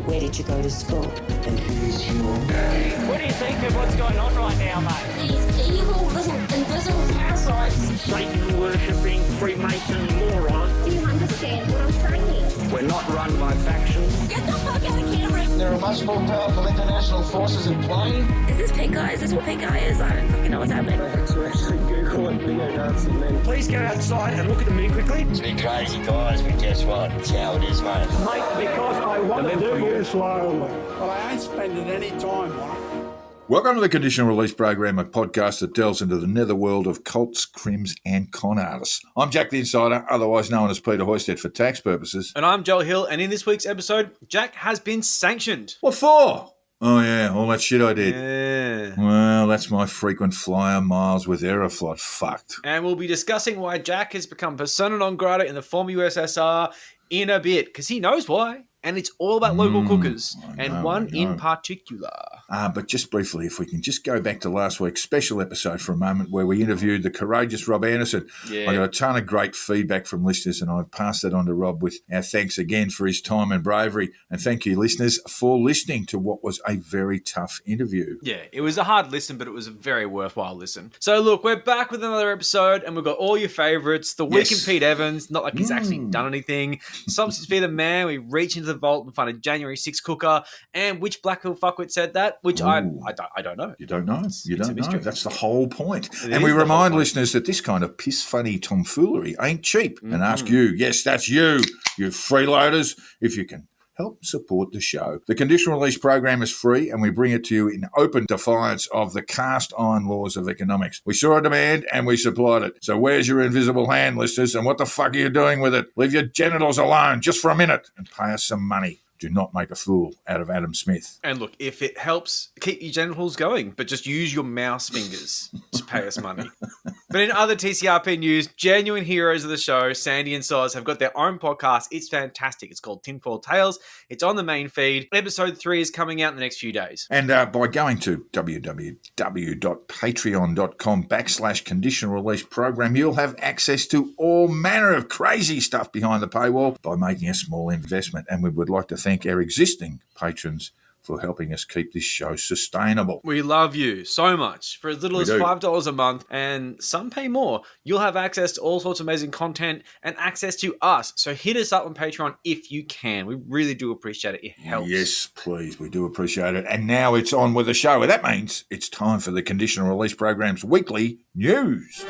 Where did you go to school? And here's your name. What do you think of what's going on right now, mate? These evil little invisible parasites. Satan-worshipping Freemason morons. Do you understand what I'm saying? We're not run by factions. Get the fuck out of Canberra! There are much more powerful international forces in play. Is this pink eye? Is this what pink eye is? I don't fucking know what's happening. I had to actually Google it, neo-Nazi men. Please go outside and look at the moon quickly. It's been crazy, guys, but guess what? It's how it is, mate. Mate, because I want to do it slowly. Well, I ain't spending any time on it. Welcome to the Conditional Release Program, a podcast that delves into the netherworld of cults, crims and con artists. I'm Jack the Insider, otherwise known as Peter Hoisted for tax purposes. And I'm Joel Hill, and in this week's episode, Jack has been sanctioned. What for? Oh yeah, all that shit I did. Yeah. Well, that's my frequent flyer miles with Aeroflot fucked. And we'll be discussing why Jack has become persona non grata in the former USSR in a bit, because he knows why. And it's all about local cookers, and one in particular. But just briefly, if we can just go back to last week's special episode for a moment where we interviewed the courageous Rob Anderson. Yeah. I got a ton of great feedback from listeners, and I've passed that on to Rob with our thanks again for his time and bravery. And thank you, listeners, for listening to what was a very tough interview. Yeah, it was a hard listen, but it was a very worthwhile listen. So look, we're back with another episode, and we've got all your favourites. The Week in Pete Evans, not like he's actually done anything. SovCits be the man, we reach into the vault and find a January 6 cooker, and which Blackhill fuckwit said that, which I don't know. You don't know. You It's a don't know. mystery. That's the whole point. It And we is the remind whole point. listeners that this kind of piss-funny tomfoolery ain't cheap. And ask you, yes, that's you freeloaders, if you can help support the show. The Conditional Release Program is free, and we bring it to you in open defiance of the cast iron laws of economics. We saw a demand, and we supplied it. So where's your invisible hand, listeners, and what the fuck are you doing with it? Leave your genitals alone just for a minute and pay us some money. Do not make a fool out of Adam Smith. And look, if it helps, keep your genitals going, but just use your mouse fingers to pay us money. But in other TCRP news, genuine heroes of the show, Sandy and Soz, have got their own podcast. It's fantastic. It's called Tinfoil Tales. It's on the main feed. Episode 3 is coming out in the next few days. And by going to www.patreon.com/conditional release program, you'll have access to all manner of crazy stuff behind the paywall by making a small investment. And we would like to thank our existing patrons for helping us keep this show sustainable. We love you so much. For as little as $5 a month, and some pay more, you'll have access to all sorts of amazing content and access to us. So hit us up on Patreon if you can. We really do appreciate it. It helps. Yes, please. We do appreciate it. And now it's on with the show. That means it's time for the Conditional Release Program's weekly news.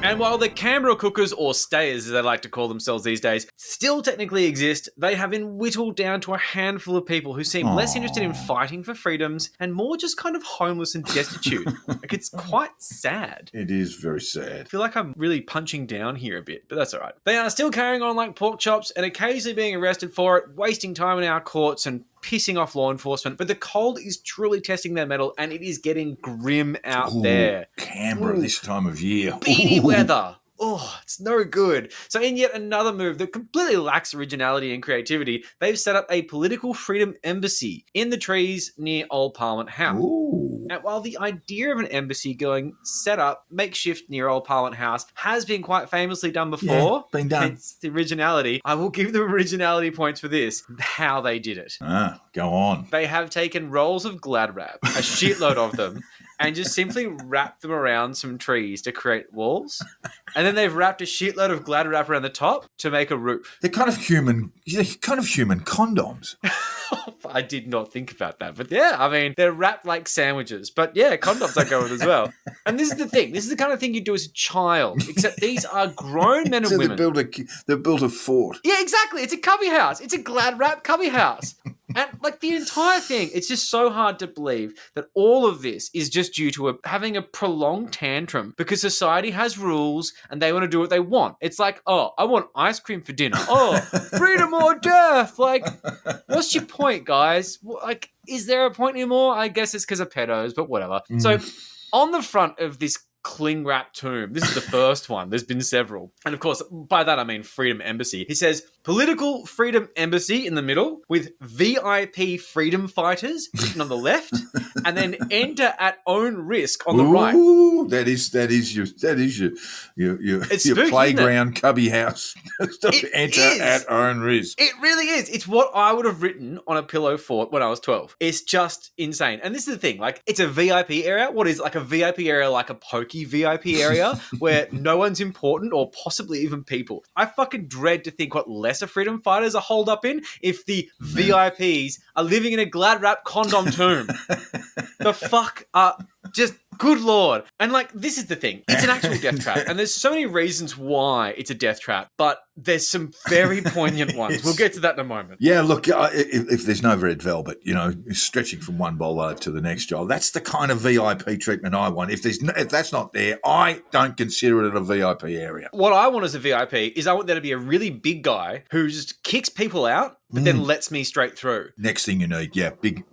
And while the Canberra Cookers, or Stayers as they like to call themselves these days, still technically exist, they have been whittled down to a handful of people who seem less interested in fighting for freedoms and more just kind of homeless and destitute. Like, it's quite sad. It is very sad. I feel like I'm really punching down here a bit, but that's all right. They are still carrying on like pork chops and occasionally being arrested for it, wasting time in our courts and pissing off law enforcement, but the cold is truly testing their mettle and it is getting grim out there. Canberra this time of year. Beanie weather. Oh, it's no good. So in yet another move that completely lacks originality and creativity, they've set up a political freedom embassy in the trees near Old Parliament House. Ooh. And while the idea of an embassy going set up makeshift near Old Parliament House has been quite famously done before, been done. It's the originality. I will give them originality points for this, how they did it. Go on. They have taken rolls of Glad Wrap, a shitload of them, and just simply wrapped them around some trees to create walls. And then they've wrapped a shitload of Glad Wrap around the top to make a roof. They're kind of human condoms. I did not think about that. But yeah, I mean, they're wrapped like sandwiches. But yeah, condoms I go with as well. And this is the thing. This is the kind of thing you do as a child. Except these are grown men and So women. they built a fort. Yeah, exactly. It's a cubby house. It's a Glad Wrap cubby house. And like the entire thing, it's just so hard to believe that all of this is just due to having a prolonged tantrum because society has rules and they want to do what they want. It's like, oh, I want ice cream for dinner. Oh, freedom or death. Like, what's your point, guys? Like, is there a point anymore? I guess it's because of pedos, but whatever. So on the front of this cling wrap tomb, this is the first one. There's been several. And of course, by that I mean Freedom Embassy. He says, political freedom embassy in the middle with VIP freedom fighters written on the left, and then enter at own risk on the right. Ooh, that is your It's your spooky, playground cubby house. It Enter is. at own risk. It really is. It's what I would have written on a pillow fort when I was 12. It's just insane. And this is the thing, like, it's a VIP area. What is like a VIP area, like a pokey VIP area where no one's important or possibly even people? I fucking dread to think what lesser freedom fighters are holed up in if the VIPs are living in a glad wrap condom tomb. The fuck are just... Good Lord. And like, this is the thing. It's an actual death trap. And there's so many reasons why it's a death trap, but there's some very poignant ones. We'll get to that in a moment. Yeah, look, if there's no red velvet, stretching from one bolo to the next job, that's the kind of VIP treatment I want. If that's not there, I don't consider it a VIP area. What I want as a VIP is I want there to be a really big guy who just kicks people out, but then lets me straight through. Next thing you need,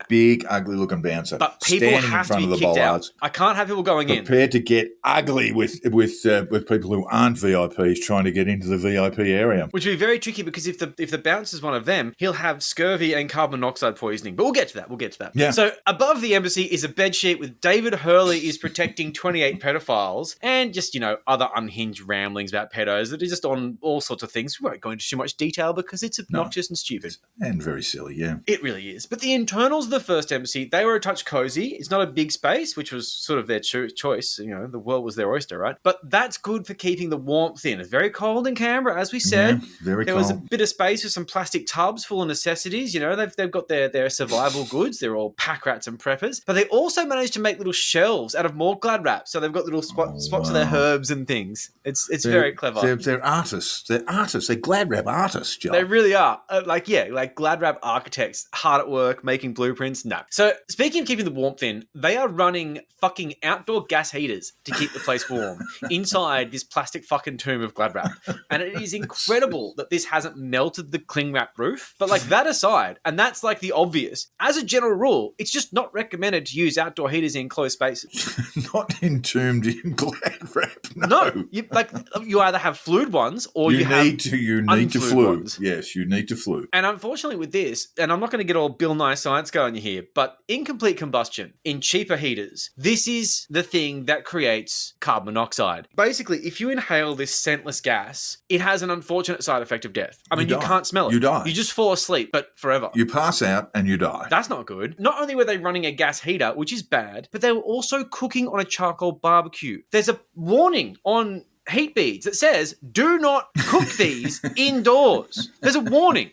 big, ugly-looking bouncer. But people standing have in front to be of the kicked out. bollards. I can't have people going in. Prepared to get ugly with people who aren't VIPs trying to get into the VIP area. Which would be very tricky because if the bouncer's one of them, he'll have scurvy and carbon monoxide poisoning. But we'll get to that. Yeah. So above the embassy is a bedsheet with David Hurley is protecting 28 pedophiles and just, other unhinged ramblings about pedos that are just on all sorts of things. We won't go into too much detail because it's obnoxious and stupid. And very silly, yeah. It really is. But the internals of the first embassy, they were a touch cozy. It's not a big space, which was sort of their choice. The world was their oyster, right? But that's good for keeping the warmth in. It's very cold in Canberra, as we said. Yeah, very there cold. was a bit of space with some plastic tubs full of necessities. They've got their survival goods. They're all pack rats and preppers. But they also managed to make little shelves out of more glad wraps. So they've got little spots of their herbs and things. It's very clever. They're artists. They're artists. They're glad wrap artists, Joe. They really are. Like glad wrap architects, hard at work, making blueprints. No. So speaking of keeping the warmth in, they are running fucking outdoor gas heaters to keep the place warm inside this plastic fucking tomb of glad wrap. And it is incredible that this hasn't melted the cling wrap roof. But like that aside, and that's like the obvious, as a general rule, it's just not recommended to use outdoor heaters in closed spaces. Not entombed in glad wrap. No, you either have fluid ones or you need to unfluid flue. ones. Yes, you need to flue. And unfortunately with this, and I'm not going to get all Bill Nye science going here, but incomplete combustion in cheaper heaters, this is the thing that creates carbon monoxide. Basically, if you inhale this scentless gas, it has an unfortunate side effect of death. I mean, you can't smell it. You die. You just fall asleep, but forever. You pass out and you die. That's not good. Not only were they running a gas heater, which is bad, but they were also cooking on a charcoal barbecue. There's a warning on heat beads that says, do not cook these indoors. There's a warning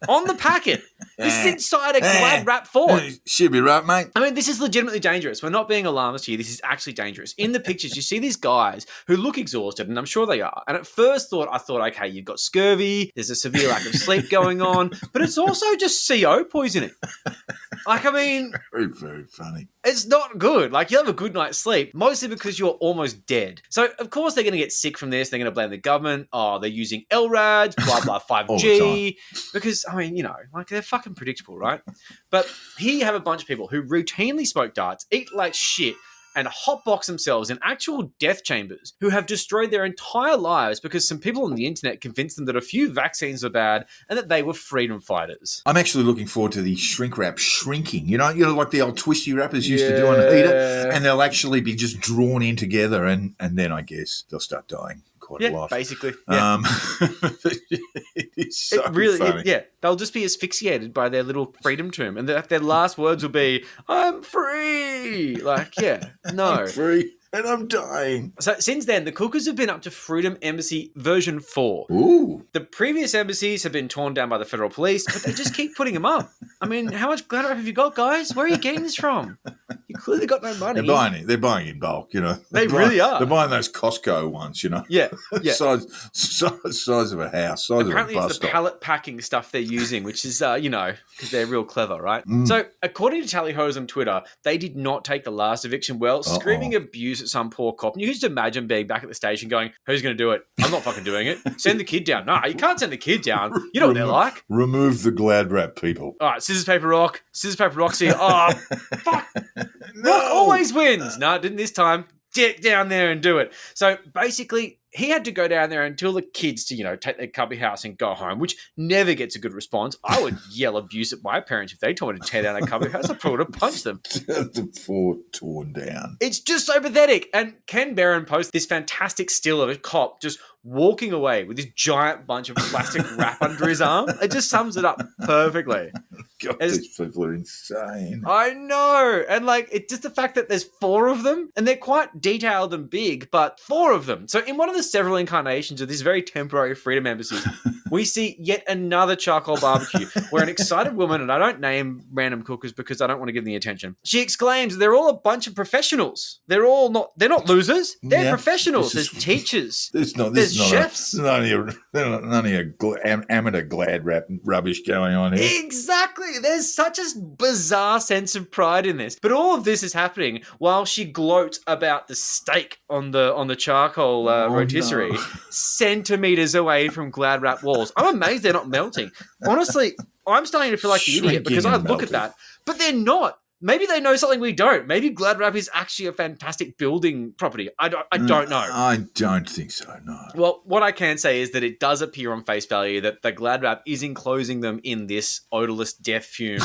on the packet. This is inside a glad wrap fort. Should be right, mate. I mean, this is legitimately dangerous. We're not being alarmist here. This is actually dangerous. In the pictures, you see these guys who look exhausted, and I'm sure they are. And at first I thought, okay, you've got scurvy, there's a severe lack of sleep going on, but it's also just CO poisoning. Like, I mean... Very, very funny. It's not good. Like, you'll have a good night's sleep, mostly because you're almost dead. So, of course, they're going to get sick from this. They're going to blame the government. Oh, they're using LRADs, blah, blah, 5G. Because, I mean, like, they're fucking predictable, right? But here you have a bunch of people who routinely smoke darts, eat like shit, and hotbox themselves in actual death chambers, who have destroyed their entire lives because some people on the internet convinced them that a few vaccines were bad and that they were freedom fighters. I'm actually looking forward to the shrink wrap shrinking. Like the old twisty wrappers used to do on a heater, and they'll actually be just drawn in together, and then I guess they'll start dying. Quite a lot. Basically. Yeah. It is so funny. They'll just be asphyxiated by their little freedom tomb, and their last words will be, "I'm free." Like, no, I'm free. And I'm dying. So since then, the Cookers have been up to Freedom Embassy version 4. Ooh. The previous embassies have been torn down by the federal police, but they just keep putting them up. I mean, how much glad wrap have you got, guys? Where are you getting this from? You clearly got no money. They're buying in bulk, They really are. They're buying those Costco ones, Yeah. size of a house, size Apparently of a bus it's the stop. pallet packing stuff they're using, which is, because they're real clever, right? So, according to Tally Hoes on Twitter, they did not take the last eviction well, screaming abuse at some poor cop. And you can just imagine being back at the station going, who's going to do it? I'm not fucking doing it. Send the kid down. No, you can't send the kid down. You know what they're like. Remove the glad wrap people. All right, scissors, paper, rock. Scissors, paper, rock's here. Oh, fuck. No. Rock always wins. No, it didn't this time. Get down there and do it. So basically, he had to go down there and tell the kids to, take their cubby house and go home, which never gets a good response. I would yell abuse at my parents if they told me to tear down a cubby house. I probably would have punched them. The fort torn down. It's just so pathetic. And Ken Barron posts this fantastic still of a cop just walking away with this giant bunch of plastic wrap under his arm. It just sums it up perfectly. God, these people are insane. I know. And it's just the fact that there's 4 of them and they're quite detailed and big, but 4 of them. So in one of the several incarnations of this very temporary freedom embassy, we see yet another charcoal barbecue where an excited woman, and I don't name random cookers because I don't want to give them the attention, she exclaims, they're all a bunch of professionals. They're not losers. They're professionals. There's teachers. There's chefs. None of your amateur glad rubbish going on here. Exactly. There's such a bizarre sense of pride in this. But all of this is happening while she gloats about the steak on the charcoal rotisserie centimeters away from glad wrap walls. I'm amazed they're not melting. Honestly, I'm starting to feel like the idiot because I look at that, but they're not. Maybe they know something we don't. Maybe glad wrap is actually a fantastic building property. I don't know. I don't think so, no. Well, what I can say is that it does appear on face value that the glad wrap is enclosing them in this odorless death fume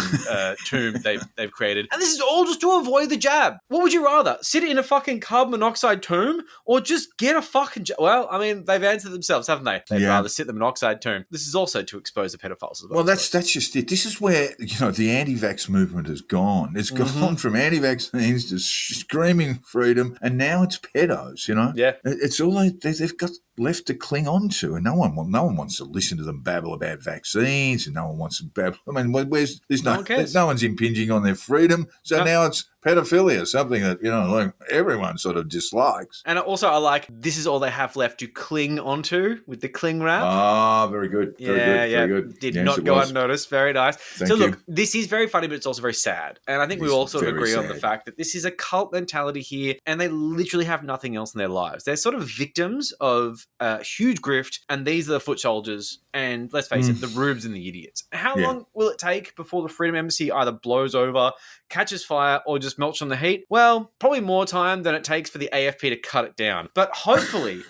tomb they've created. And this is all just to avoid the jab. What would you rather? Sit in a fucking carbon monoxide tomb or just get a fucking jab? Well, I mean, they've answered themselves, haven't they? They'd rather sit in the monoxide tomb. This is also to expose the pedophiles as well. Well, that's just it. This is where, the anti-vax movement has gone. It's gone from anti-vaccines to screaming freedom, and now it's pedos, Yeah. It's all they've got left to cling on to, and no one wants to listen to them babble about vaccines, and no one wants to babble. I mean, no one's impinging on their freedom, so now it's pedophilia, something that, everyone sort of dislikes. And also, I like, this is all they have left to cling onto with the cling wrap. Ah, very good. Very good. Did not go unnoticed. Very nice. Thank you. Look, this is very funny, but it's also very sad. And I think we all sort of agree on the fact that this is a cult mentality here, and they literally have nothing else in their lives. They're sort of victims of a huge grift, and these are the foot soldiers, and let's face it, the rubes and the idiots. How long will it take before the Freedom Embassy either blows over, catches fire, or just melts from the heat? Well, probably more time than it takes for the AFP to cut it down. But hopefully,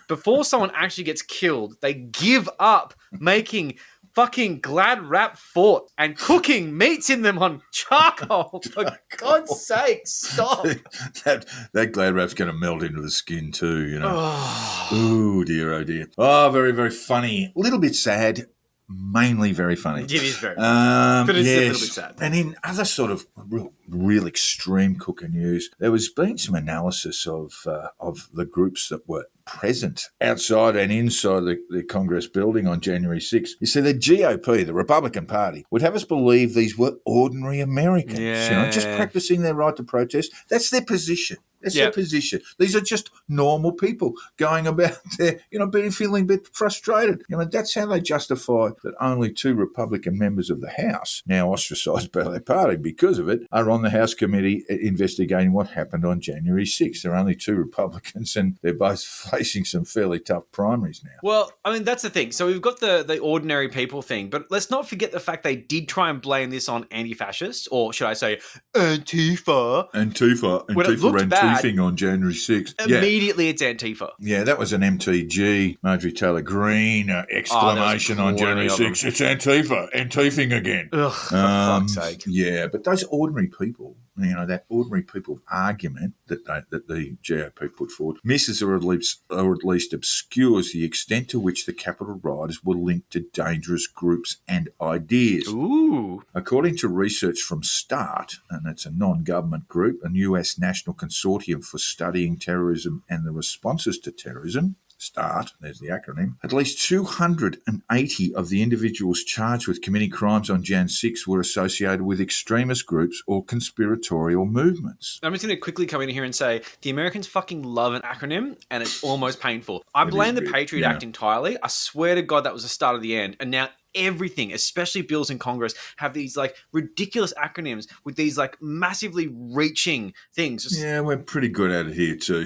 before someone actually gets killed, they give up making fucking glad wrap fort and cooking meats in them on charcoal. For God's sake, stop. that glad wrap's going to melt into the skin too, Oh dear, oh dear. Oh, very, very funny. A little bit sad. Mainly very funny. It is very funny. But it's a little bit sad. And in other sort of real extreme cooker news, there was been some analysis of the groups that were present outside and inside the Congress building on January 6th. You see, the GOP, the Republican Party, would have us believe these were ordinary Americans, just practicing their right to protest. That's their position. That's their position. These are just normal people going about there, feeling a bit frustrated. That's how they justify that only 2 Republican members of the House, now ostracised by their party because of it, are on the House committee investigating what happened on January 6th. There are only 2 Republicans, and they're both facing some fairly tough primaries now. Well, I mean, that's the thing. So we've got the ordinary people thing, but let's not forget the fact they did try and blame this on anti-fascists, or should I say Antifa. When it looked bad, on January 6th. Immediately it's Antifa. Yeah, that was an MTG, Marjorie Taylor Greene exclamation on January 6th. It's Antifa, Antifing again. Ugh, for fuck's sake. Yeah, but those ordinary people, that ordinary people argument that the GOP put forward misses or at least obscures the extent to which the Capitol rioters were linked to dangerous groups and ideas. Ooh. According to research from START, and it's a non-government group, a US national consortium for studying terrorism and the responses to terrorism, START, there's the acronym, at least 280 of the individuals charged with committing crimes on Jan 6 were associated with extremist groups or conspiratorial movements. I'm just going to quickly come in here and say the Americans fucking love an acronym, and it's almost painful. I blame the Patriot Act entirely. I swear to God that was the start of the end, and now everything, especially bills in Congress, have these like ridiculous acronyms with these like massively reaching things. Yeah, we're pretty good at it here too.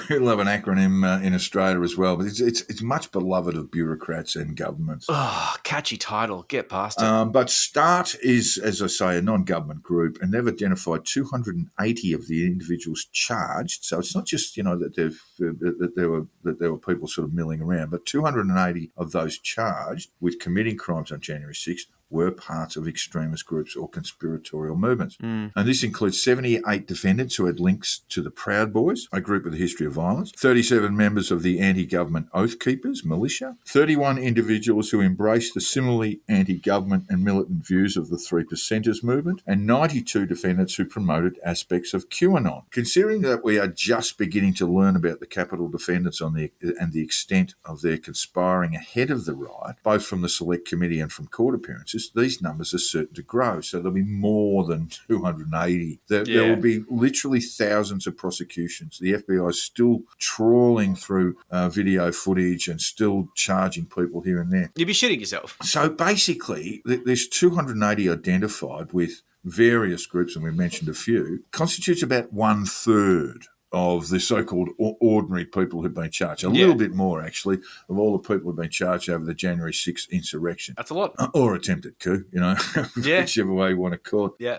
We love an acronym in Australia as well, but it's much beloved of bureaucrats and governments. Oh, catchy title. Get past it. But START is, as I say, a non-government group, and they've identified 280 of the individuals charged. So it's not just that there were people sort of milling around, but 280 of those charged with committing crimes on January 6th were parts of extremist groups or conspiratorial movements. And this includes 78 defendants who had links to the Proud Boys, a group with a history of violence, 37 members of the anti-government Oath Keepers militia, 31 individuals who embraced the similarly anti-government and militant views of the Three Percenters movement, and 92 defendants who promoted aspects of QAnon. Considering that we are just beginning to learn about the Capitol defendants and the extent of their conspiring ahead of the riot, both from the Select Committee and from court appearances, these numbers are certain to grow. So there'll be more than 280. There will be literally thousands of prosecutions. The FBI is still trawling through video footage and still charging people here and there. You'd be shitting yourself. So basically, there's 280 identified with various groups, and we mentioned a few, constitutes about 1/3 of the so-called ordinary people who've been charged. A little bit more, actually, of all the people who've been charged over the January 6th insurrection. That's a lot. Or attempted coup, whichever way you want to call it. Yeah.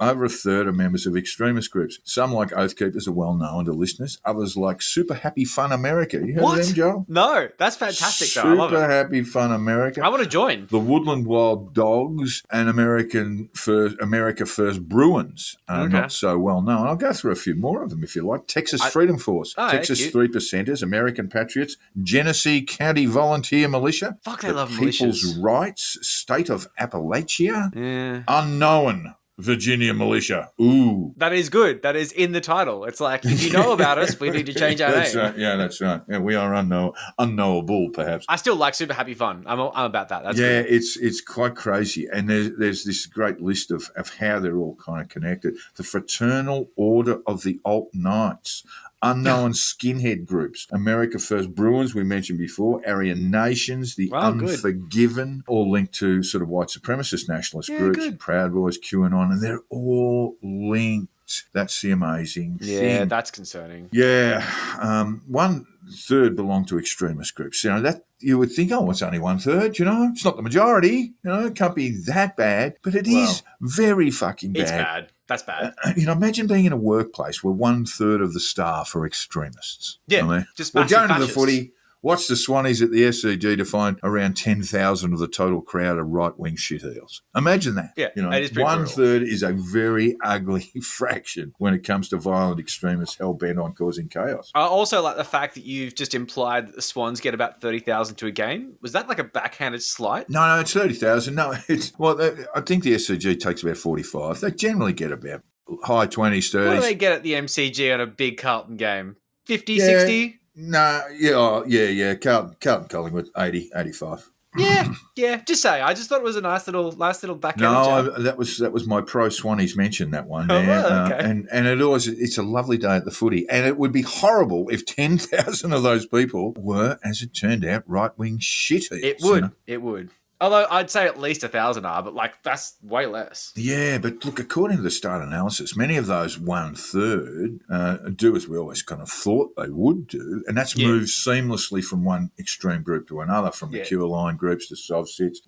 Over a third are members of extremist groups. Some, like Oath Keepers, are well known to listeners. Others, like Super Happy Fun America. You heard of them, Joel? No, that's fantastic, though. I love it. Super Happy Fun America. I want to join. The Woodland Wild Dogs and America First Bruins are not so well known. I'll go through a few more of them if you like. Texas Freedom Force, Texas Three Percenters, American Patriots, Genesee County Volunteer Militia, Fuck, they love People's militias. Rights, State of Appalachia, Yeah. Unknown Virginia Militia. Ooh. That is good. That is in the title. It's like, if you know about us, we need to change our That's name. right. Yeah, that's right. Yeah, we are unknowable, perhaps. I still like Super Happy Fun. I'm about that. That's good. It's quite crazy. And there's this great list of how they're all kind of connected. The Fraternal Order of the Alt Knights, Unknown Skinhead Groups, America First Bruins, we mentioned before, Aryan Nations, the Unforgiven, all linked to sort of white supremacist nationalist groups, good. Proud Boys, QAnon, and they're all linked. That's the amazing thing. Yeah, that's concerning. Yeah. 1/3 belong to extremist groups. That you would think, it's only 1/3, It's not the majority, It can't be that bad. But it is very fucking bad. It's bad. That's bad. Imagine being in a workplace where 1/3 of the staff are extremists. Yeah, just We're massive going to the fascists. footy. Watch the Swannies at the SCG to find around 10,000 of the total crowd are right-wing shit-eels. Imagine that. Yeah, it is pretty 1/3 is a very ugly fraction when it comes to violent extremists hell-bent on causing chaos. I also like the fact that you've just implied that the Swans get about 30,000 to a game. Was that like a backhanded slight? No, it's 30,000. No, I think the SCG takes about 45. They generally get about high 20s, 30s. What do they get at the MCG on a big Carlton game? 50, 60? No, yeah. Carlton Collingwood, 80, 85. Yeah. Just say. I just thought it was a nice little backhanded No, joke. that was my pro Swannies mention, that one. Oh, there. right, okay. And it's a lovely day at the footy. And it would be horrible if 10,000 of those people were, as it turned out, right-wing shit-eels. It would. It would. Although I'd say at least 1,000 are, but that's way less. Yeah, but look, according to the START analysis, many of those 1/3 do as we always kind of thought they would do, and that's moved seamlessly from one extreme group to another, from the Q-aligned groups to SovCits,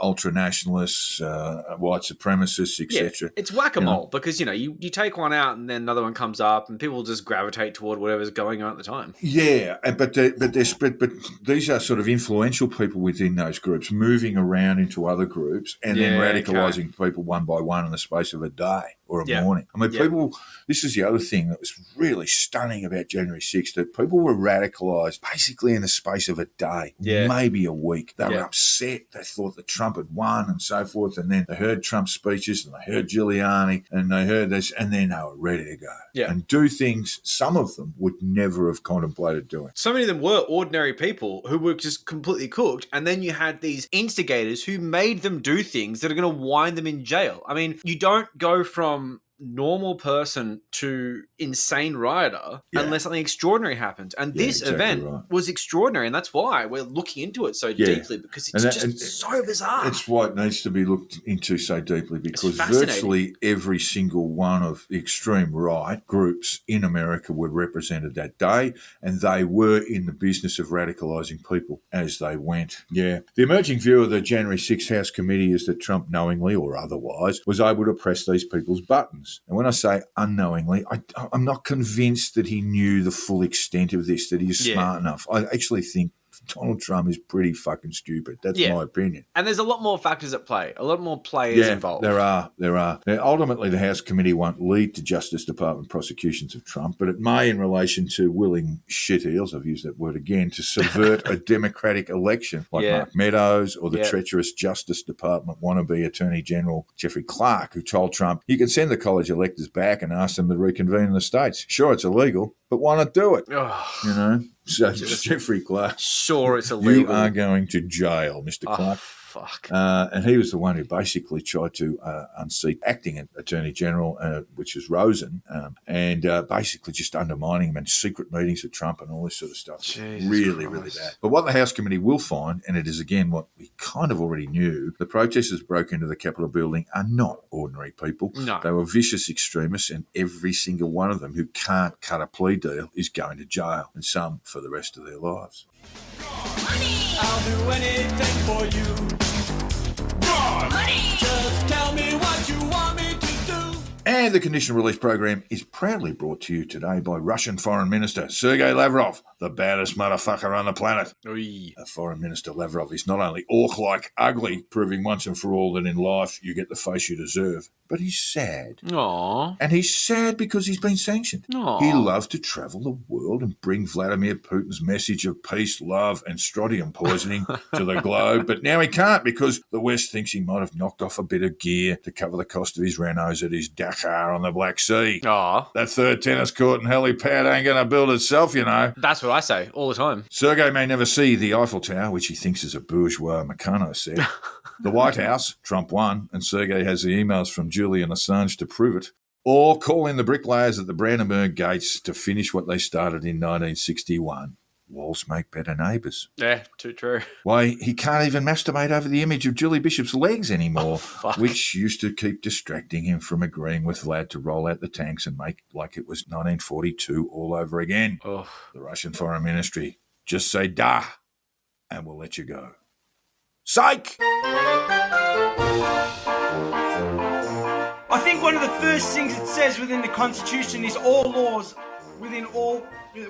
ultra-nationalists, white supremacists, etc. It's whack-a-mole because, you take one out and then another one comes up and people just gravitate toward whatever's going on at the time. Yeah, but they're spread. But these are sort of influential people within those groups, moving around into other groups and then radicalising people one by one in the space of a day or a morning. I mean, people, this is the other thing that was really stunning about January 6th, that people were radicalised basically in the space of a day, maybe a week. They were upset. They thought that Trump had won and so forth. And then they heard Trump's speeches and they heard Giuliani and they heard this, and then they were ready to go and do things some of them would never have contemplated doing. So many of them were ordinary people who were just completely cooked. And then you had these instigators who made them do things that are going to wind them in jail. I mean, you don't go from normal person to insane rioter unless something extraordinary happened. And this exactly event right. was extraordinary, and that's why we're looking into it so deeply, because it's just so bizarre. It's why it needs to be looked into so deeply, because fascinating. virtually every single one of the extreme right groups in America were represented that day, and they were in the business of radicalising people as they went. Yeah. The emerging view of the January 6th House Committee is that Trump knowingly or otherwise was able to press these people's buttons. And when I say unknowingly, I'm not convinced that he knew the full extent of this, that he's smart enough. I actually think Donald Trump is pretty fucking stupid. That's my opinion. And there's a lot more factors at play, a lot more players involved. There are. Now, ultimately, the House Committee won't lead to Justice Department prosecutions of Trump, but it may in relation to willing shit-eels, I've used that word again, to subvert a democratic election, like Mark Meadows or the treacherous Justice Department wannabe Attorney General Jeffrey Clark, who told Trump, you can send the college electors back and ask them to reconvene in the states. Sure, it's illegal, but why not do it? You know? So Jeffrey Clark, sure, it's illegal. You are going to jail, Mr. Clark. Fuck. And he was the one who basically tried to unseat acting Attorney General, which is Rosen, and basically just undermining him and secret meetings with Trump and all this sort of stuff. Really bad. But what the House Committee will find, and it is again what we kind of already knew, the protesters broke into the Capitol building are not ordinary people. No. They were vicious extremists, and every single one of them who can't cut a plea deal is going to jail, and some for the rest of their lives. I'll do anything for you. Money. Just tell me what you want me to do. And the Conditional Release program is proudly brought to you today by Russian Foreign Minister Sergei Lavrov, the baddest motherfucker on the planet. Foreign Minister Lavrov is not only orc-like ugly, proving once and for all that in life you get the face you deserve, but he's sad. Aww. And he's sad because he's been sanctioned. Aww. He loved to travel the world and bring Vladimir Putin's message of peace, love, and strontium poisoning to the globe. But now he can't because the West thinks he might have knocked off a bit of gear to cover the cost of his renos at his Dakar on the Black Sea. Aww. That third tennis court and helipad ain't going to build itself, you know. That's what I say all the time. Sergei may never see the Eiffel Tower, which he thinks is a bourgeois Meccano set. The White House, Trump won, and Sergei has the emails from Julian Assange to prove it. Or call in the bricklayers at the Brandenburg Gates to finish what they started in 1961. Walls make better neighbours. Yeah, too true. Why, he can't even masturbate over the image of Julie Bishop's legs anymore, which used to keep distracting him from agreeing with Vlad to roll out the tanks and make like it was 1942 all over again. The Russian Foreign Ministry, just say da, and we'll let you go. Psych! I think one of the first things it says within the Constitution is all laws within all...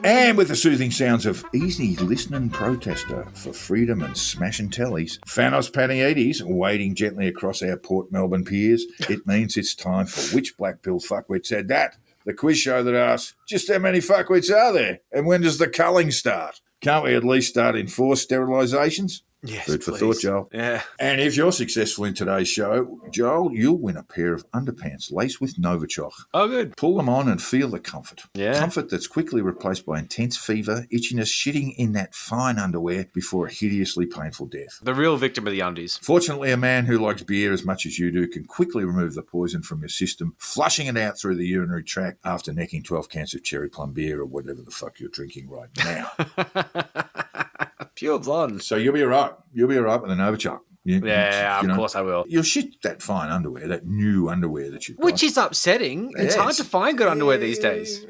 And with the soothing sounds of easy listening protester for freedom and smashing tellies, Thanos Paniades wading gently across our Port Melbourne piers, it means it's time for Which Black Pill Fuckwit Said That? The quiz show that asks, just how many fuckwits are there? And when does the culling start? Can't we at least start enforced sterilisations? Yes, food for thought, Joel. Yeah. And if you're successful in today's show, Joel, you'll win a pair of underpants laced with Novichok. Oh, good. Pull them on and feel the comfort. Yeah. Comfort that's quickly replaced by intense fever, itchiness, shitting in that fine underwear before a hideously painful death. The real victim of the undies. Fortunately, a man who likes beer as much as you do can quickly remove the poison from your system, flushing it out through the urinary tract after necking 12 cans of cherry plum beer or whatever the fuck you're drinking right now. Pure blonde. So you'll be all right. You'll be all right with the Novichok. Of course I will. You'll shit that fine underwear, that new underwear that you've got. Which is upsetting. It's hard to find good underwear these days.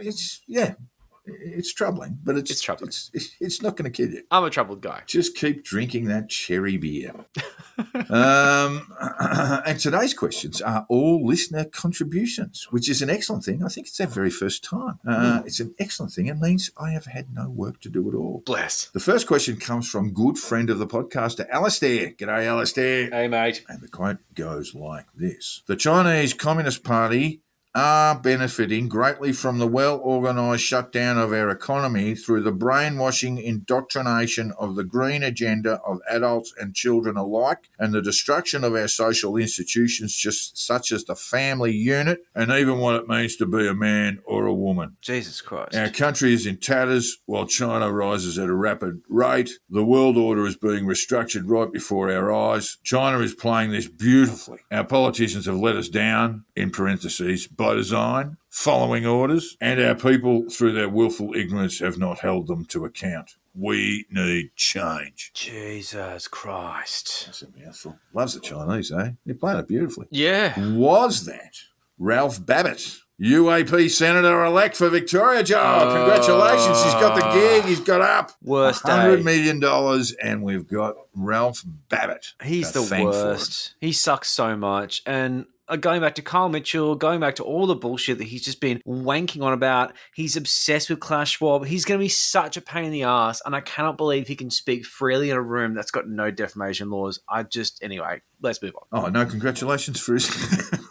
It's troubling, but it's troubling. It's not going to kill you. I'm a troubled guy. Just keep drinking that cherry beer. And today's questions are all listener contributions, which is an excellent thing. I think it's our very first time. It's an excellent thing. It means I have had no work to do at all. Bless. The first question comes from good friend of the podcaster, Alistair. G'day, Alistair. Hey, mate. And the quote goes like this. The Chinese Communist Party are benefiting greatly from the well-organised shutdown of our economy through the brainwashing indoctrination of the green agenda of adults and children alike and the destruction of our social institutions just such as the family unit and even what it means to be a man or a woman. Jesus Christ. Our country is in tatters while China rises at a rapid rate. The world order is being restructured right before our eyes. China is playing this beautifully. Our politicians have let us down, in parentheses, by design, following orders, and our people, through their willful ignorance, have not held them to account. We need change. Jesus Christ. That's a mouthful. Loves the Chinese, eh? They're playing it beautifully. Yeah. Was that Ralph Babbitt, UAP Senator-elect for Victoria, Joel? Congratulations. He's got the gig. He's got up. Worst $100 day. million, and we've got Ralph Babbitt. He's to the thank for worst. He sucks so much. And going back to Kyle Mitchell, going back to all the bullshit that he's just been wanking on about, he's obsessed with Klaus Schwab. He's going to be such a pain in the ass, and I cannot believe he can speak freely in a room that's got no defamation laws. Anyway, let's move on. Oh, no, congratulations for his...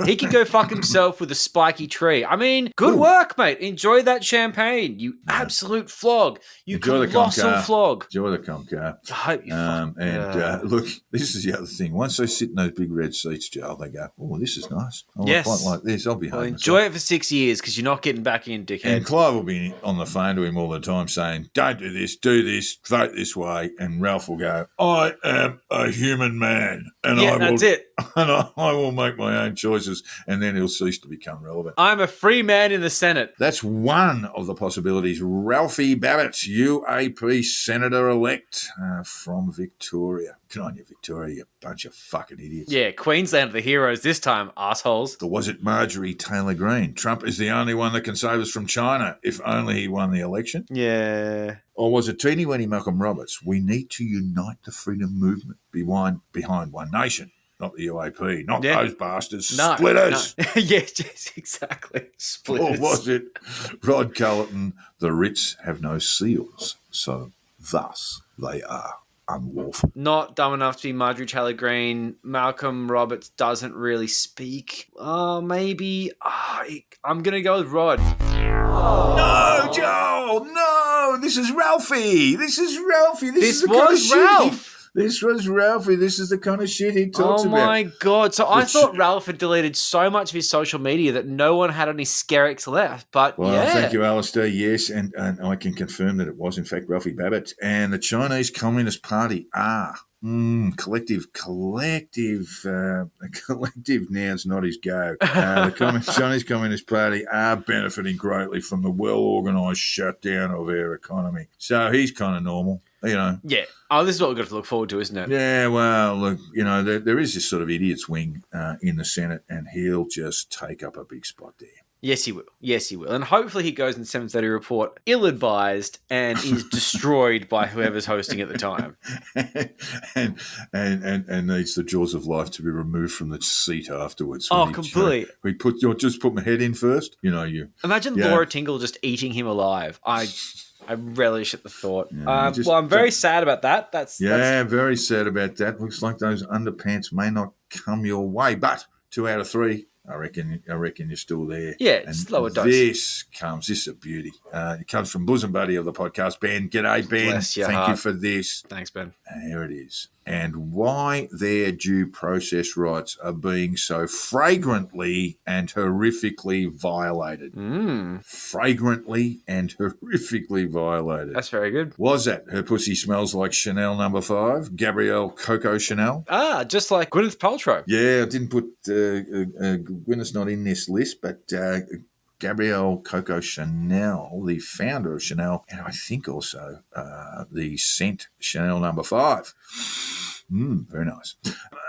He can go fuck himself with a spiky tree. I mean, good work, mate. Enjoy that champagne, you absolute flog. You Enjoy the colossal Comcar. flog. Enjoy the Comcar. I hope you Look, this is the other thing. Once they sit in those big red seats, Joel, they go, oh, this is nice. I Yes. quite like this. I'll be Well, home. enjoy it for 6 years because you're not getting back in, dickhead. And Clive will be on the phone to him all the time saying, don't do this, vote this way. And Ralph will go, I am a human man. And That's it. And I will make my own choices. And then he'll cease to become relevant. I'm a free man in the Senate. That's one of the possibilities. Ralphie Babbitt, UAP Senator-elect from Victoria. Good on you, Victoria, you bunch of fucking idiots. Yeah, Queensland are the heroes this time, assholes. Or was it Marjorie Taylor Greene? Trump is the only one that can save us from China if only he won the election. Yeah. Or was it Teeny Weeny Malcolm Roberts? We need to unite the freedom movement behind one nation. Not the UAP, not those bastards. No, Splitters. No. Yes, exactly. Splitters. Or was it Rod Culleton? The writs have no seals, so thus they are unlawful. Not dumb enough to be Marjorie Taylor Greene. Malcolm Roberts doesn't really speak. Maybe. I'm going to go with Rod. No, Joel, no. This is Ralphie. This is Ralphie. This was Ralph. This was Ralphie. This is the kind of shit he talks about. Oh, my God. So I thought Ralph had deleted so much of his social media that no one had any skerricks left. But, Well, yeah. thank you, Alistair. Yes, and I can confirm that it was, in fact, Ralphie Babbitt. And the Chinese Communist Party are... collective now's not his go. The Chinese Communist Party are benefiting greatly from the well-organised shutdown of our economy. So he's kind of normal, you know. Yeah. Oh, this is what we've got to look forward to, isn't it? Yeah, well, look, you know, there is this sort of idiot's wing in the Senate, and he'll just take up a big spot there. Yes, he will. Yes, he will. And hopefully he goes in 7:30 report ill-advised and is destroyed by whoever's hosting at the time. and needs the jaws of life to be removed from the seat afterwards. Oh, completely. You'll just put my head in first. You know, Imagine Laura Tingle just eating him alive. I relish at the thought. Yeah, well, I'm very sad about that. That's very sad about that. Looks like those underpants may not come your way, but 2 out of 3. I reckon you're still there. Yeah, it's lower dose. This is a beauty. It comes from bosom buddy of the podcast, Ben. G'day, Ben. Bless your Thank heart. you for this. Thanks, Ben. And here it is. And why their due process rights are being so flagrantly and horrifically violated. Flagrantly and horrifically violated. That's very good. Was that her pussy smells like Chanel No. 5? Gabrielle Coco Chanel? Just like Gwyneth Paltrow. Yeah, I didn't put Gwyneth's not in this list, but Gabrielle Coco Chanel, the founder of Chanel, and I think also the scent Chanel No. 5. Very nice.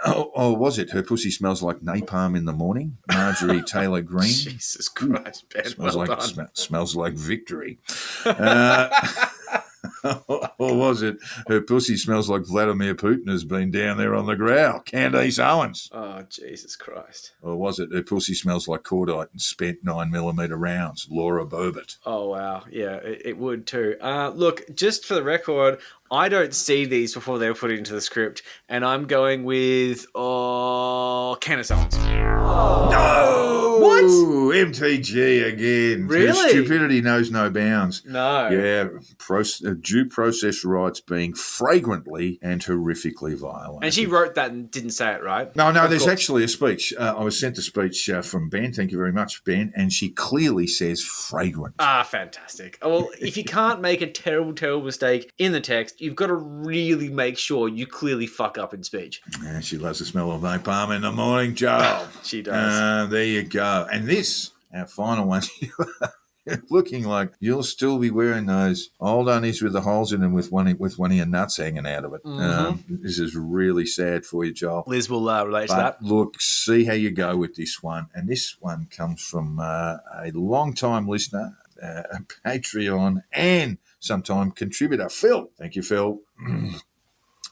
Oh, was it? Her pussy smells like napalm in the morning. Marjorie Taylor Greene. Jesus Christ, Ben. Smells like victory. Or was it? Her pussy smells like Vladimir Putin has been down there on the growl. Candace Owens. Oh, Jesus Christ. Or was it? Her pussy smells like cordite and spent 9mm rounds. Laura Burbot. Oh, wow. Yeah, it would too. Look, just for the record, I don't see these before they were put into the script, and I'm going with Candace Owens. No! What? MTG again. Really? Stupidity knows no bounds. No. Yeah, due process rights being flagrantly and horrifically violated. And she wrote that and didn't say it, right? No, there's actually a speech. I was sent a speech from Ben. Thank you very much, Ben. And she clearly says fragrant. Ah, fantastic. Well, if you can't make a terrible, terrible mistake in the text, you've got to really make sure you clearly fuck up in speech. Yeah, she loves the smell of napalm in the morning, Joel. She does. There you go. And this our final one. Looking like you'll still be wearing those old undies with the holes in them with one of your nuts hanging out of it. This is really sad for you, Joel. Liz will relate to But that. look, see how you go with this one. And this one comes from a long-time listener, a Patreon and sometime contributor, Phil. Thank you, Phil.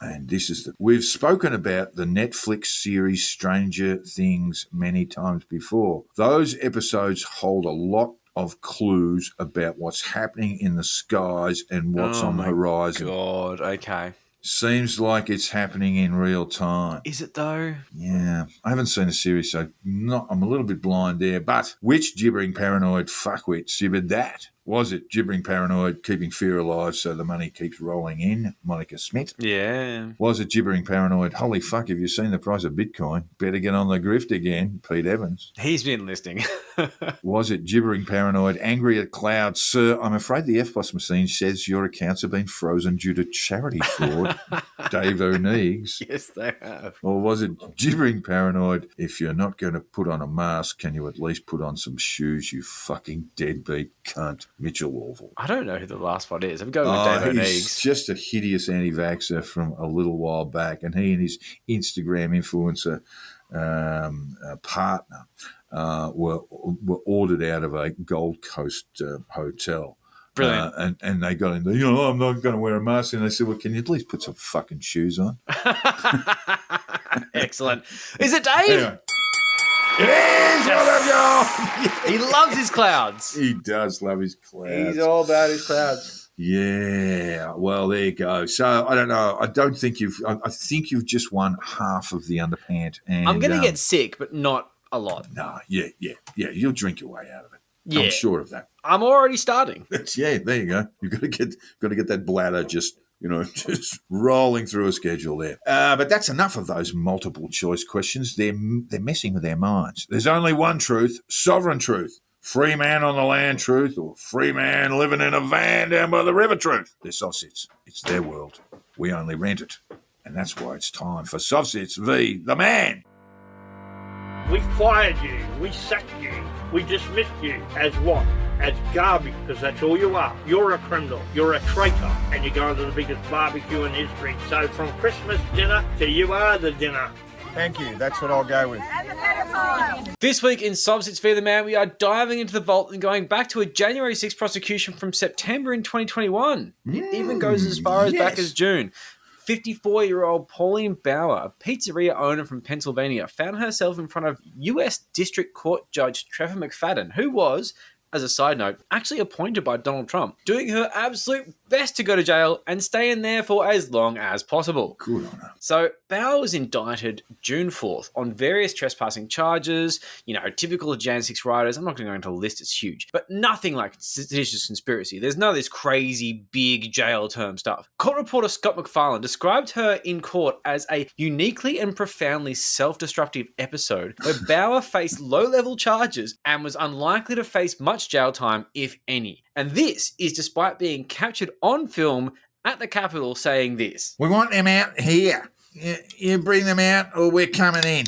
And this is we've spoken about the Netflix series Stranger Things many times before. Those episodes hold a lot of clues about what's happening in the skies and what's on the horizon. God, okay. Seems like it's happening in real time. Is it though? Yeah. I haven't seen the series, so I'm a little bit blind there. But which gibbering paranoid fuckwit gibbered that? Was it gibbering paranoid keeping fear alive so the money keeps rolling in, Monica Smith? Yeah. Was it gibbering paranoid, holy fuck, have you seen the price of Bitcoin? Better get on the grift again, Pete Evans? He's been listening. Was it gibbering paranoid, angry at clouds? Sir, I'm afraid the FPOS machine says your accounts have been frozen due to charity fraud, Dave O'Neiggs. Yes, they have. Or was it gibbering paranoid, if you're not going to put on a mask, can you at least put on some shoes, you fucking deadbeat cunt? Mitchell Orville. I don't know who the last one is. I'm going with Dave He's O'Neiggs. just a hideous anti-vaxxer from a little while back, and he and his Instagram influencer partner were ordered out of a Gold Coast hotel. Brilliant. And they got into, I'm not going to wear a mask. And they said, well, can you at least put some fucking shoes on? Excellent. Is it Dave? Anyway. It is! Well done, Joel! He loves his clouds. He does love his clouds. He's all about his clouds. Yeah, well, there you go. So, I don't know. I think you've just won half of the underpant. And I'm going to get sick, but not a lot. No, yeah. You'll drink your way out of it. Yeah. I'm sure of that. I'm already starting. Yeah, there you go. You've got to get that bladder just rolling through a schedule there. But that's enough of those multiple choice questions. They're messing with our minds. There's only one truth, sovereign truth. Free man on the land truth, or free man living in a van down by the river truth. They're SovCits. It's their world. We only rent it. And that's why it's time for SovCits v. the man. We fired you, we sacked you, we dismissed you as what? As garbage, because that's all you are. You're a criminal, you're a traitor, and you're going to the biggest barbecue in history. So from Christmas dinner to you are the dinner. Thank you. That's what I'll go with. This week in SovCits v. the Man, we are diving into the vault and going back to a January 6th prosecution from September in 2021. It even goes as far as back as June. 54-year-old Pauline Bauer, a pizzeria owner from Pennsylvania, found herself in front of U.S. District Court Judge Trevor McFadden, who was, as a side note, actually appointed by Donald Trump, doing her absolute best to go to jail and stay in there for as long as possible. Good on her. So Bauer was indicted June 4th on various trespassing charges, typical of Jan 6 rioters. I'm not going to go into a list, it's huge, but nothing like seditious conspiracy. There's none of this crazy big jail term stuff. Court reporter Scott McFarlane described her in court as a uniquely and profoundly self-destructive episode where Bauer faced low-level charges and was unlikely to face much jail time, if any. And this is despite being captured on film at the Capitol saying this. We want them out here. You bring them out or we're coming in.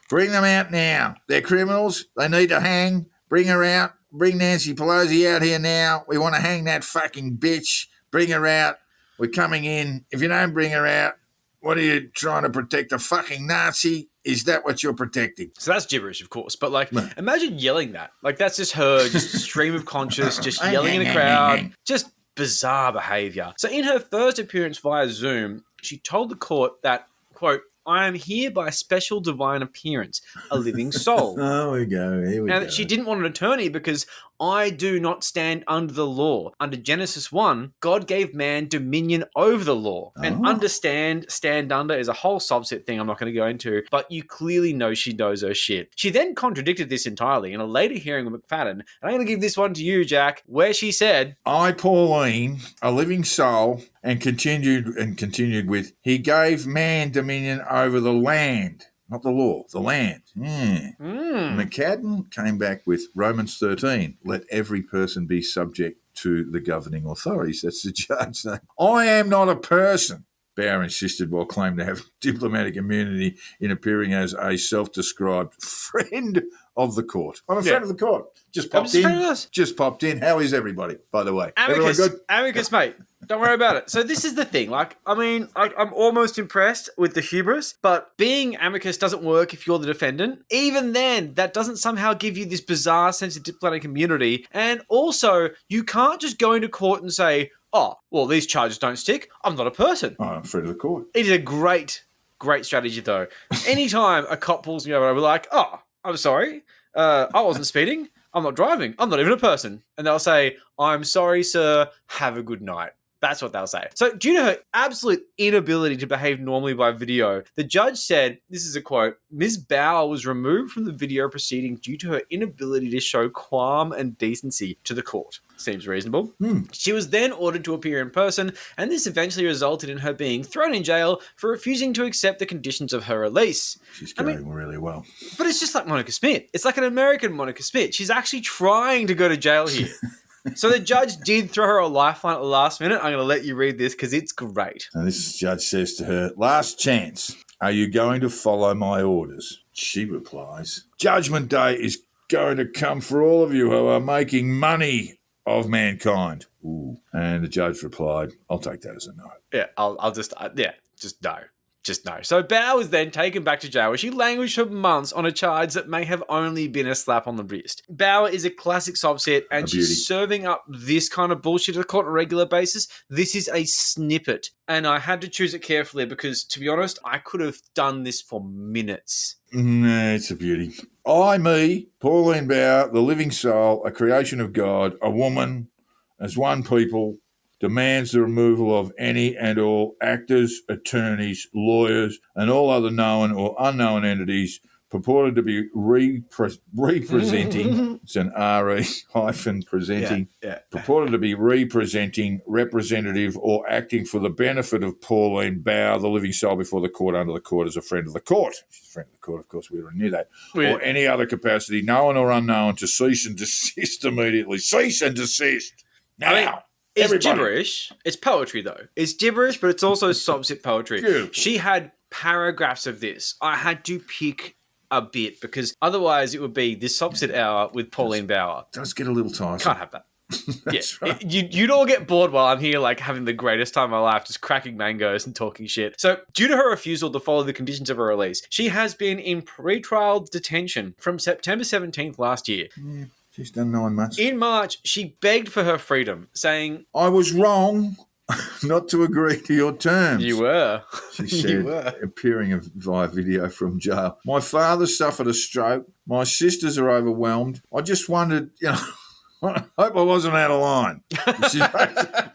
Bring them out now. They're criminals. They need to hang. Bring her out. Bring Nancy Pelosi out here now. We want to hang that fucking bitch. Bring her out. We're coming in. If you don't bring her out, what are you trying to protect? A fucking Nazi? Is that what you're protecting? So that's gibberish, of course. But, imagine yelling that. That's just her, just stream of conscious, just yelling in a crowd. Just bizarre behaviour. So in her first appearance via Zoom, she told the court that, quote, I am here by special divine appearance, a living soul. Oh, we go. Here we go. Now, that she didn't want an attorney because I do not stand under the law. Under Genesis 1, God gave man dominion over the law. And understand, stand under is a whole subset thing I'm not going to go into, but you clearly know she knows her shit. She then contradicted this entirely in a later hearing with McFadden, and I'm going to give this one to you, Jack, where she said, I, Pauline, a living soul, and continued with, he gave man dominion over the land. Not the law, the land. McFadden came back with Romans 13. Let every person be subject to the governing authorities. That's the judge saying, I am not a person. Bauer insisted while claiming to have diplomatic immunity in appearing as a self-described friend of the court. I'm a friend of the court. Just popped in. Just popped in. How is everybody, by the way? Amicus, Everyone good? Amicus, mate. Don't worry about it. So this is the thing. Like, I mean, I'm almost impressed with the hubris, but being amicus doesn't work if you're the defendant. Even then, that doesn't somehow give you this bizarre sense of diplomatic immunity. And also, you can't just go into court and say, oh, well, these charges don't stick. I'm not a person. Oh, I'm friend of the court. It is a great strategy, though. Anytime a cop pulls me over, I'll be like, oh, I'm sorry. I wasn't speeding. I'm not driving. I'm not even a person. And they'll say, I'm sorry, sir. Have a good night. That's what they'll say. So due to her absolute inability to behave normally by video, the judge said, this is a quote, Ms. Bauer was removed from the video proceeding due to her inability to show calm and decency to the court. Seems reasonable. She was then ordered to appear in person, and this eventually resulted in her being thrown in jail for refusing to accept the conditions of her release. She's going really well. But it's just like Monica Smith. It's like an American Monica Smith. She's actually trying to go to jail here. So the judge did throw her a lifeline at the last minute. I'm going to let you read this because it's great. And this judge says to her, last chance, are you going to follow my orders? She replies, Judgment Day is going to come for all of you who are making money of mankind. Ooh. And the judge replied, I'll take that as a no. Yeah, I'll just no. Just no. So Bauer was then taken back to jail where she languished for months on a charge that may have only been a slap on the wrist. Bauer is a classic SovCit and she's serving up this kind of bullshit to the court on a regular basis. This is a snippet. And I had to choose it carefully because, to be honest, I could have done this for minutes. It's a beauty. Me, Pauline Bauer, the living soul, a creation of God, a woman, as one people, demands the removal of any and all actors, attorneys, lawyers, and all other known or unknown entities purported to be representing, it's an RE-presenting, purported to be representing, representative, or acting for the benefit of Pauline Bauer, the living soul before the court, under the court, as a friend of the court. She's a friend of the court, of course, we already knew that. Or any other capacity, known or unknown, to cease and desist immediately. Cease and desist. Now. It's gibberish. It's poetry, though. It's gibberish, but it's also SovCit poetry. Beautiful. She had paragraphs of this. I had to pick a bit because otherwise it would be this SovCit hour with Pauline Bauer. Does get a little tiresome. Can't have that. That's right. You'd all get bored while I'm here, like, having the greatest time of my life, just cracking mangoes and talking shit. So, due to her refusal to follow the conditions of her release, she has been in pre-trial detention from September 17th last year. Yeah. She's done 9 months. In March, she begged for her freedom, saying, I was wrong not to agree to your terms. You were. She said, appearing via video from jail. My father suffered a stroke. My sisters are overwhelmed. I just wondered, I hope I wasn't out of line. She's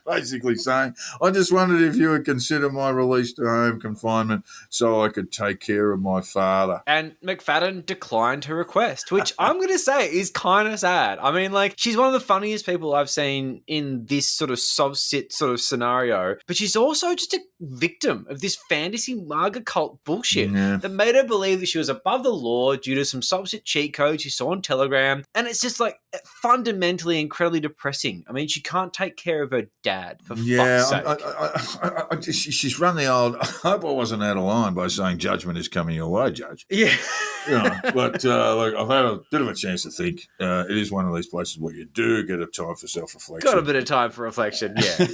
basically saying, I just wondered if you would consider my release to home confinement so I could take care of my father. And McFadden declined her request, which I'm going to say is kind of sad. I mean, like, she's one of the funniest people I've seen in this sort of SovCit sort of scenario, but she's also just a victim of this fantasy MAGA cult bullshit that made her believe that she was above the law due to some SovCit cheat codes she saw on Telegram. And it's just, like, fundamentally incredibly depressing. I mean, she can't take care of her dad, for fuck's sake. She's run the old, I hope I wasn't out of line by saying judgment is coming your way, Judge. Yeah. But look, I've had a bit of a chance to think. It is one of these places where you do get a time for self-reflection. Got a bit of time for reflection, yeah.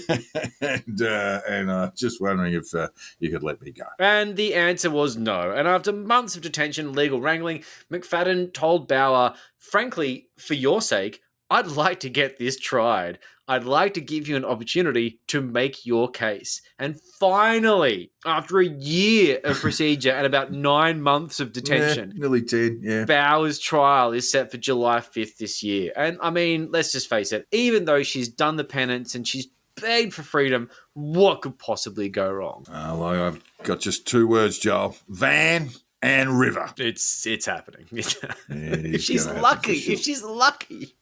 and just wondering if you could let me go. And the answer was no. And after months of detention, legal wrangling, McFadden told Bauer, frankly, for your sake, I'd like to get this tried. I'd like to give you an opportunity to make your case. And finally, after a year of procedure and about 9 months of detention, nearly 10, Bauer's trial is set for July 5th this year. And I mean, let's just face it, even though she's done the penance and she's begged for freedom, what could possibly go wrong? I've got just 2 words, Joel. Van and river. It's happening. If she's lucky.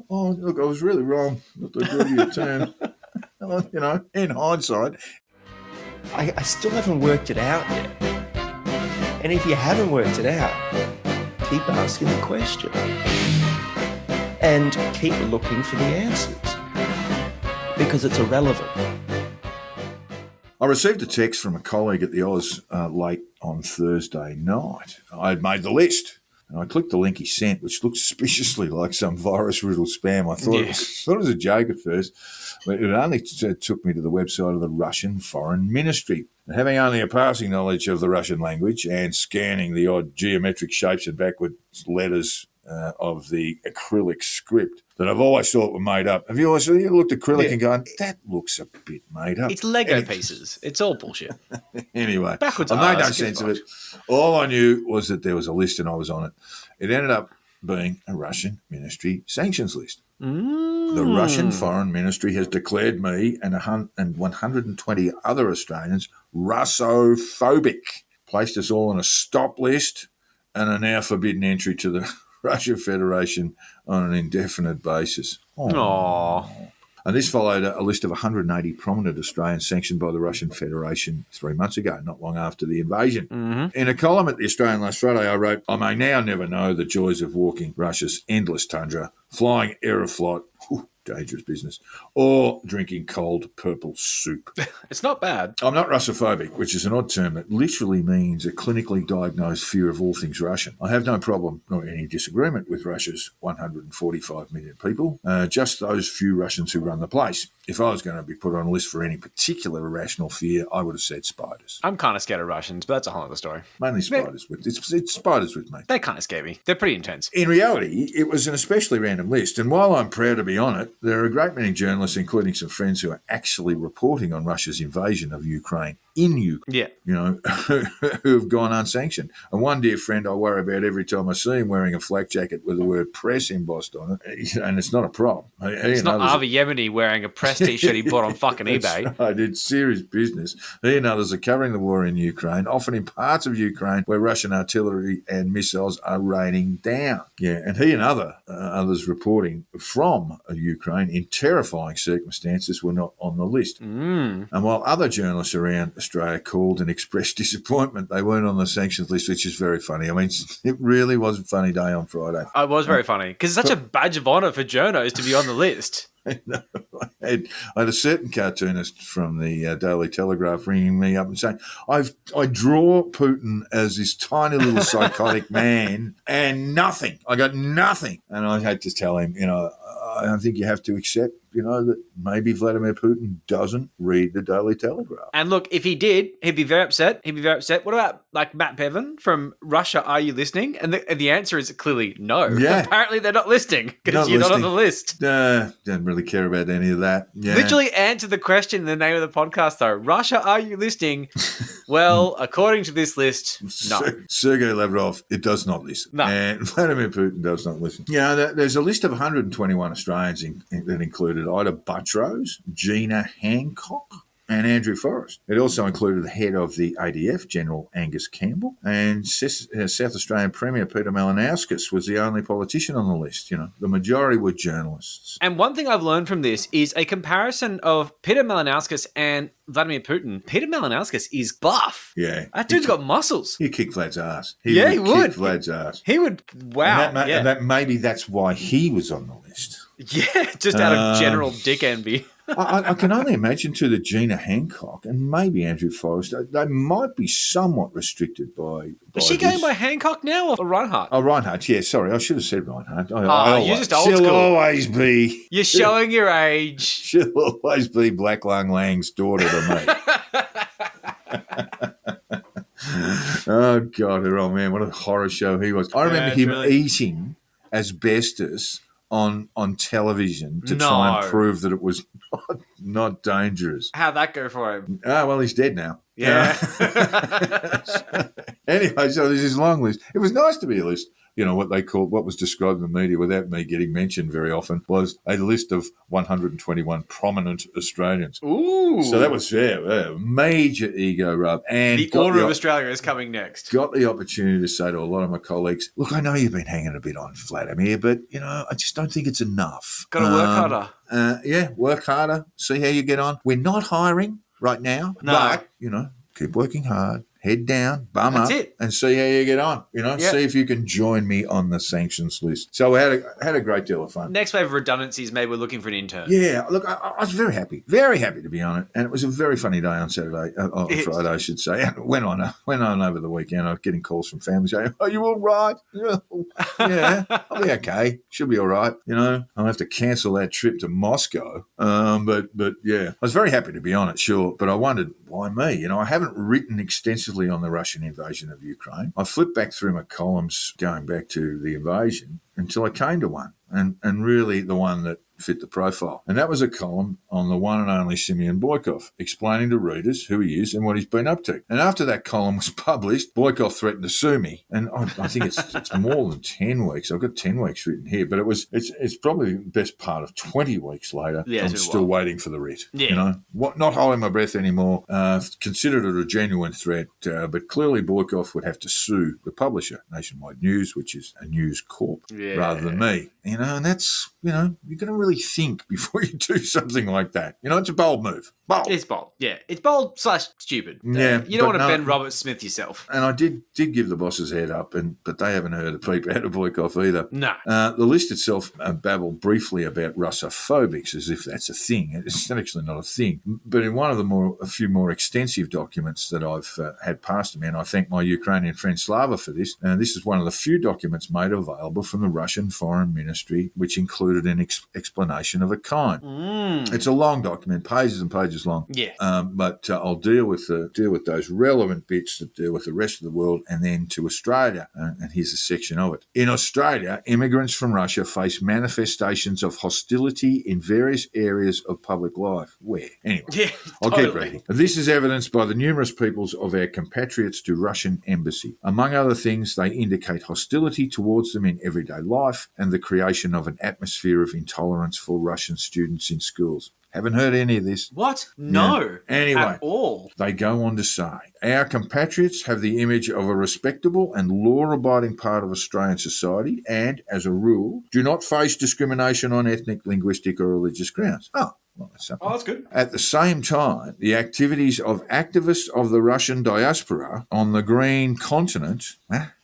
Oh, look, I was really wrong not to agree to your term. In hindsight. I still haven't worked it out yet. And if you haven't worked it out, keep asking the question. And keep looking for the answers. Because it's irrelevant. I received a text from a colleague at the Oz late on Thursday night. I had made the list. And I clicked the link he sent, which looked suspiciously like some virus-riddled spam. I thought, it was a joke at first. But it only took me to the website of the Russian Foreign Ministry. And having only a passing knowledge of the Russian language and scanning the odd geometric shapes and backwards letters of the acrylic script that I've always thought were made up. Have you always looked at acrylic and gone, that looks a bit made up? It's Lego pieces. It's all bullshit. Anyway, backwards. I made no sense of it. All I knew was that there was a list and I was on it. It ended up being a Russian ministry sanctions list. The Russian Foreign Ministry has declared me and 120 other Australians Russophobic, placed us all on a stop list, and are now forbidden entry to the Russian Federation on an indefinite basis. Aww. And this followed a list of 180 prominent Australians sanctioned by the Russian Federation 3 months ago, not long after the invasion. In a column at the Australian last Friday, I wrote, I may now never know the joys of walking Russia's endless tundra, flying Aeroflot, dangerous business, or drinking cold purple soup. It's not bad. I'm not Russophobic, which is an odd term that literally means a clinically diagnosed fear of all things Russian. I have no problem nor any disagreement with Russia's 145 million people, just those few Russians who run the place. If I was going to be put on a list for any particular irrational fear, I would have said spiders. I'm kind of scared of Russians, but that's a whole other story. Mainly spiders. It's spiders with me. They kind of scare me. They're pretty intense. In reality, it was an especially random list, and while I'm proud to be on it, there are a great many journalists, including some friends, who are actually reporting on Russia's invasion of Ukraine in Ukraine, who have gone unsanctioned. And one dear friend I worry about every time I see him wearing a flak jacket with the word press embossed on it, and it's not a problem. It's not Avi Yemeni wearing a press T-shirt he bought on fucking eBay. Right, it's serious business. He and others are covering the war in Ukraine, often in parts of Ukraine where Russian artillery and missiles are raining down. Yeah, and he and others reporting from Ukraine in terrifying circumstances were not on the list. And while other journalists around Australia called and expressed disappointment, they weren't on the sanctions list, which is very funny. I mean, it really was a funny day on Friday. It was very funny because it's such a badge of honour for journos to be on the list. I had a certain cartoonist from the Daily Telegraph ringing me up and saying, I draw Putin as this tiny little psychotic man and nothing. I got nothing. And I had to tell him, I think you have to accept, that maybe Vladimir Putin doesn't read the Daily Telegraph. And look, if he did, he'd be very upset. What about like Matt Bevan from Russia? Are you listening? And the answer is clearly no. Yeah. Apparently they're not listening because you're not on the list. Don't really care about any of that. Yeah. Literally answer the question in the name of the podcast though. Russia, are you listening? Well, according to this list, no. Sergei Lavrov, it does not listen. No. And Vladimir Putin does not listen. There's a list of 121 Australians that included Ida Buttrose, Gina Hancock, and Andrew Forrest. It also included the head of the ADF, General Angus Campbell, and South Australian Premier Peter Malinauskas was the only politician on the list. The majority were journalists. And one thing I've learned from this is a comparison of Peter Malinauskas and Vladimir Putin. Peter Malinauskas is buff. Yeah. That dude's got muscles. He'd kick Vlad's ass. He would. Kick Vlad's ass. He would. Wow. And maybe that's why he was on the list. Yeah, just out of general dick envy. I can only imagine to the Gina Hancock and maybe Andrew Forrest, they might be somewhat restricted by Is she going by Hancock now or Reinhardt? Oh, Reinhardt, yeah, sorry. I should have said Reinhardt. You're just old school. She'll always be. You're showing your age. She'll always be Black Lung Lang's daughter to me. Oh, God, her old man, what a horror show he was. I remember him eating asbestos on television to try and prove that it was not dangerous. How'd that go for him? Oh, well, he's dead now. Yeah. Anyway, so there's this long list. It was nice to be a list. What was described in the media without me getting mentioned very often was a list of 121 prominent Australians. Ooh. So that was a major ego rub. And the Order of Australia is coming next. Got the opportunity to say to a lot of my colleagues, look, I know you've been hanging a bit on Vladimir, but, I just don't think it's enough. Got to work harder. Work harder. See how you get on. We're not hiring right now, but, keep working hard. head down, bum That's up, it. and see how you get on. Yeah. See if you can join me on the sanctions list. So we had a great deal of fun. Next wave of redundancies, maybe we're looking for an intern. Yeah, look, I was very happy to be on it, and it was a very funny day on Saturday, on Friday, I should say. And went on over the weekend. I was getting calls from families saying, "Are you all right?" Yeah, I'll be okay. Should be all right. I'll have to cancel that trip to Moscow. But yeah, I was very happy to be on it, sure. But I wondered, why me? I haven't written extensively on the Russian invasion of Ukraine. I flipped back through my columns going back to the invasion until I came to one, and really the one that fit the profile. And that was a column on the one and only Simeon Boykov, explaining to readers who he is and what he's been up to. And after that column was published, Boykov threatened to sue me. And I think it's more than 10 weeks. I've got 10 weeks written here, but it's probably the best part of 20 weeks later. Yeah, I'm still waiting for the writ. Yeah. Not holding my breath anymore. Considered it a genuine threat, but clearly Boykov would have to sue the publisher, Nationwide News, which is a news corp, rather than me. And that's, you're going to really think before you do something like that. It's a bold move. Bold. It's bold. Yeah. It's bold / stupid. Yeah. You don't want to Ben Robert Smith yourself. And I did give the bosses a head up, but they haven't heard a peep out of Boykov either. No. The list itself babbled briefly about Russophobics, as if that's a thing. It's actually not a thing. But in one of a few more extensive documents that I've had passed to me, and I thank my Ukrainian friend Slava for this, this is one of the few documents made available from the Russian Foreign Ministry, which included an explanation of a kind. It's a long document, pages and pages long. Yeah. But I'll deal with those relevant bits that deal with the rest of the world, and then to Australia. And here's a section of it. In Australia, immigrants from Russia face manifestations of hostility in various areas of public life. Where? Anyway, Yeah, I'll totally. keep reading. This is evidenced by the numerous peoples of our compatriots to Russian embassy. Among other things, they indicate hostility towards them in everyday life and the creation of an atmosphere of intolerance for Russian students in schools. Haven't heard any of this. What? No. Yeah. Anyway, At all. they go on to say, our compatriots have the image of a respectable and law-abiding part of Australian society and, as a rule, do not face discrimination on ethnic, linguistic or religious grounds. Oh, well, that's something. Oh, that's good. At the same time, the activities of activists of the Russian diaspora on the green continent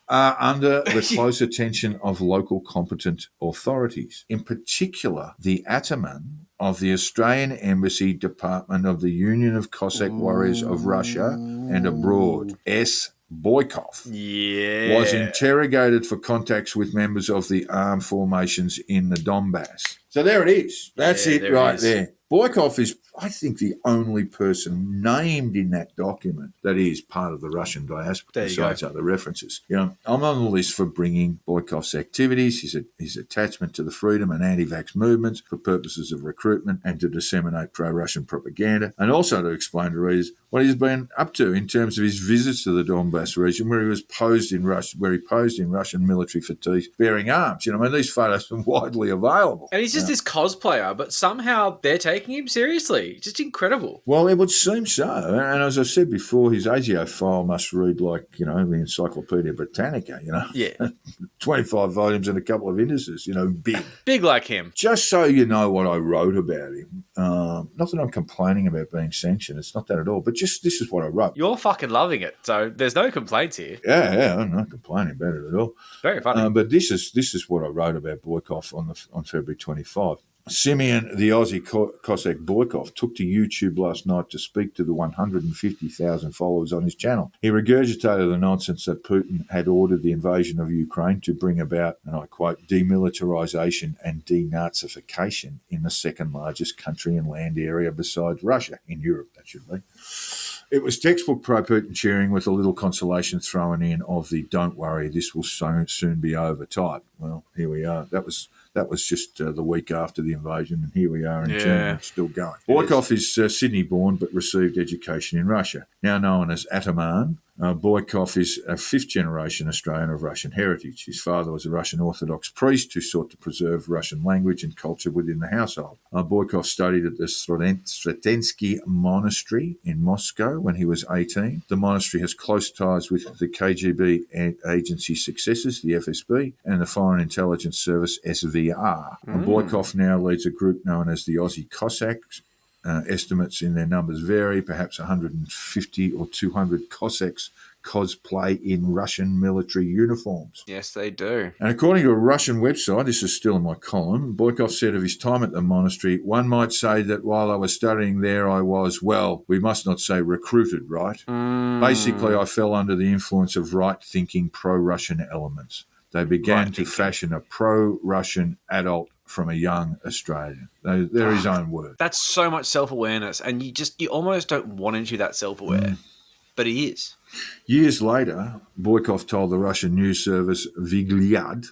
are under the close attention of local competent authorities, in particular the Ataman of the Australian Embassy Department of the Union of Cossack Warriors of Russia and Abroad, S. Boykov, was interrogated for contacts with members of the armed formations in the Donbass. So there it is. That's it right there. Boykov is, I think, the only person named in that document that is part of the Russian diaspora, besides other references. I'm on the list for bringing Boykov's activities, his attachment to the freedom and anti-vax movements for purposes of recruitment and to disseminate pro-Russian propaganda, and also to explain to readers what he's been up to in terms of his visits to the Donbass region, where he posed in Russian military fatigues bearing arms. These photos are widely available. And he's just this cosplayer, but somehow they're taking him seriously. Just incredible. Well, it would seem so. And as I said before, his ASIO file must read like, the Encyclopedia Britannica, Yeah. 25 volumes and a couple of indices, big. Big like him. Just so you know what I wrote about him. Not that I'm complaining about being sanctioned. It's not that at all. But just this is what I wrote. You're fucking loving it. So there's no complaints here. Yeah, I'm not complaining about it at all. Very funny. But this is what I wrote about Boykov on February 25. Simeon, the Aussie Cossack Boykov, took to YouTube last night to speak to the 150,000 followers on his channel. He regurgitated the nonsense that Putin had ordered the invasion of Ukraine to bring about, and I quote, demilitarization and denazification in the second largest country and land area besides Russia, in Europe, that should be. It was textbook pro-Putin cheering with a little consolation thrown in of the "don't worry, this will soon be over" type. Well, here we are. That was just the week after the invasion, and here we are in June, it's still going. Boykov is Sydney-born but received education in Russia. Now known as Ataman, Boykov is a fifth-generation Australian of Russian heritage. His father was a Russian Orthodox priest who sought to preserve Russian language and culture within the household. Boykov studied at the Stratensky Monastery in Moscow when he was 18. The monastery has close ties with the KGB agency successors, the FSB, and the Foreign Intelligence Service, SVR. Boykov now leads a group known as the Aussie Cossacks, estimates in their numbers vary. Perhaps 150 or 200 Cossacks cosplay in Russian military uniforms. Yes, they do. And according to a Russian website, this is still in my column, Boykov said of his time at the monastery, one might say that while I was studying there, I was, well, we must not say recruited, right? Basically, I fell under the influence of right-thinking pro-Russian elements. They began to fashion a pro-Russian adult from a young Australian. They're his own words. That's so much self-awareness, and you almost don't want him to be that self-aware. But he is. Years later, Boykov told the Russian news service Vigliad,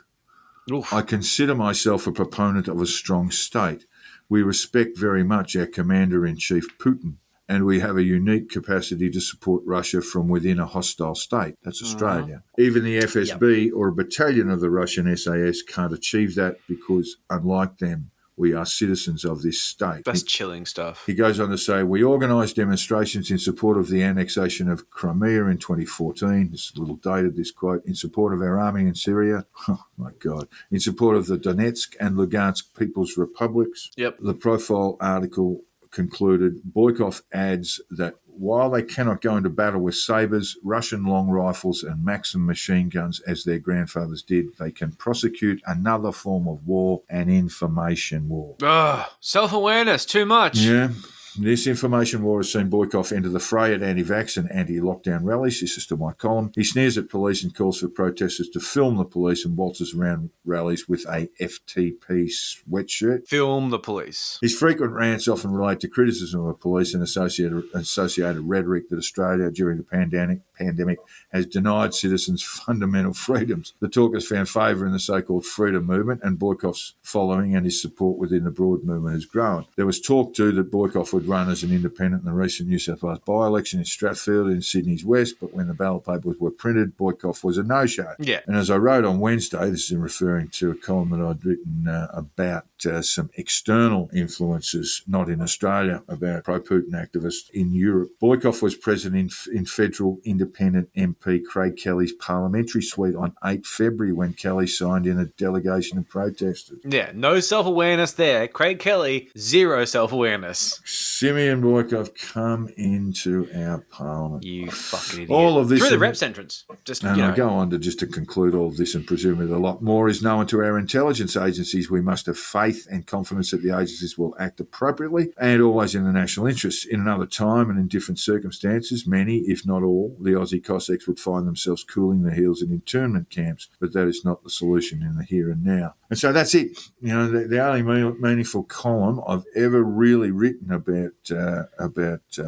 I consider myself a proponent of a strong state. We respect very much our Commander-in-Chief Putin, and we have a unique capacity to support Russia from within a hostile state. That's Australia. Even the FSB or a battalion of the Russian SAS can't achieve that because, unlike them, we are citizens of this state. That's chilling stuff. He goes on to say, we organised demonstrations in support of the annexation of Crimea in 2014. It's a little dated, this quote. In support of our army in Syria. Oh, my God. In support of the Donetsk and Lugansk People's Republics. Yep. The profile article concluded, Boykov adds that while they cannot go into battle with sabres, Russian long rifles and Maxim machine guns as their grandfathers did, they can prosecute another form of war, an information war. Self-awareness, too much. Yeah. This information war has seen Boykov enter the fray at anti-vax and anti-lockdown rallies. This is to my column. He sneers at police and calls for protesters to film the police and waltzes around rallies with a FTP sweatshirt. Film the police. His frequent rants often relate to criticism of the police and associated rhetoric that Australia during the pandemic has denied citizens fundamental freedoms. The talk has found favour in the so-called freedom movement, and Boykov's following and his support within the broad movement has grown. There was talk too that Boykov would run as an independent in the recent New South Wales by-election in Strathfield in Sydney's West, but when the ballot papers were printed, Boykov was a no-show. Yeah. And as I wrote on Wednesday, this is in referring to a column that I'd written about some external influences, not in Australia, about pro-Putin activists in Europe. Boykov was present in federal independent MP Craig Kelly's parliamentary suite on 8 February when Kelly signed in a delegation of protesters. Yeah, no self-awareness there. Craig Kelly, zero self-awareness. Simeon Boykov, come into our parliament. You fucking idiot. All of this through the reps entrance. Just, and I go on to conclude all of this, and presumably a lot more is known to our intelligence agencies. We must have faith and confidence that the agencies will act appropriately and always in the national interest. In another time and in different circumstances, many, if not all, the Aussie Cossacks would find themselves cooling their heels in internment camps, but that is not the solution in the here and now. And so that's it. You know, the only meaningful column I've ever really written about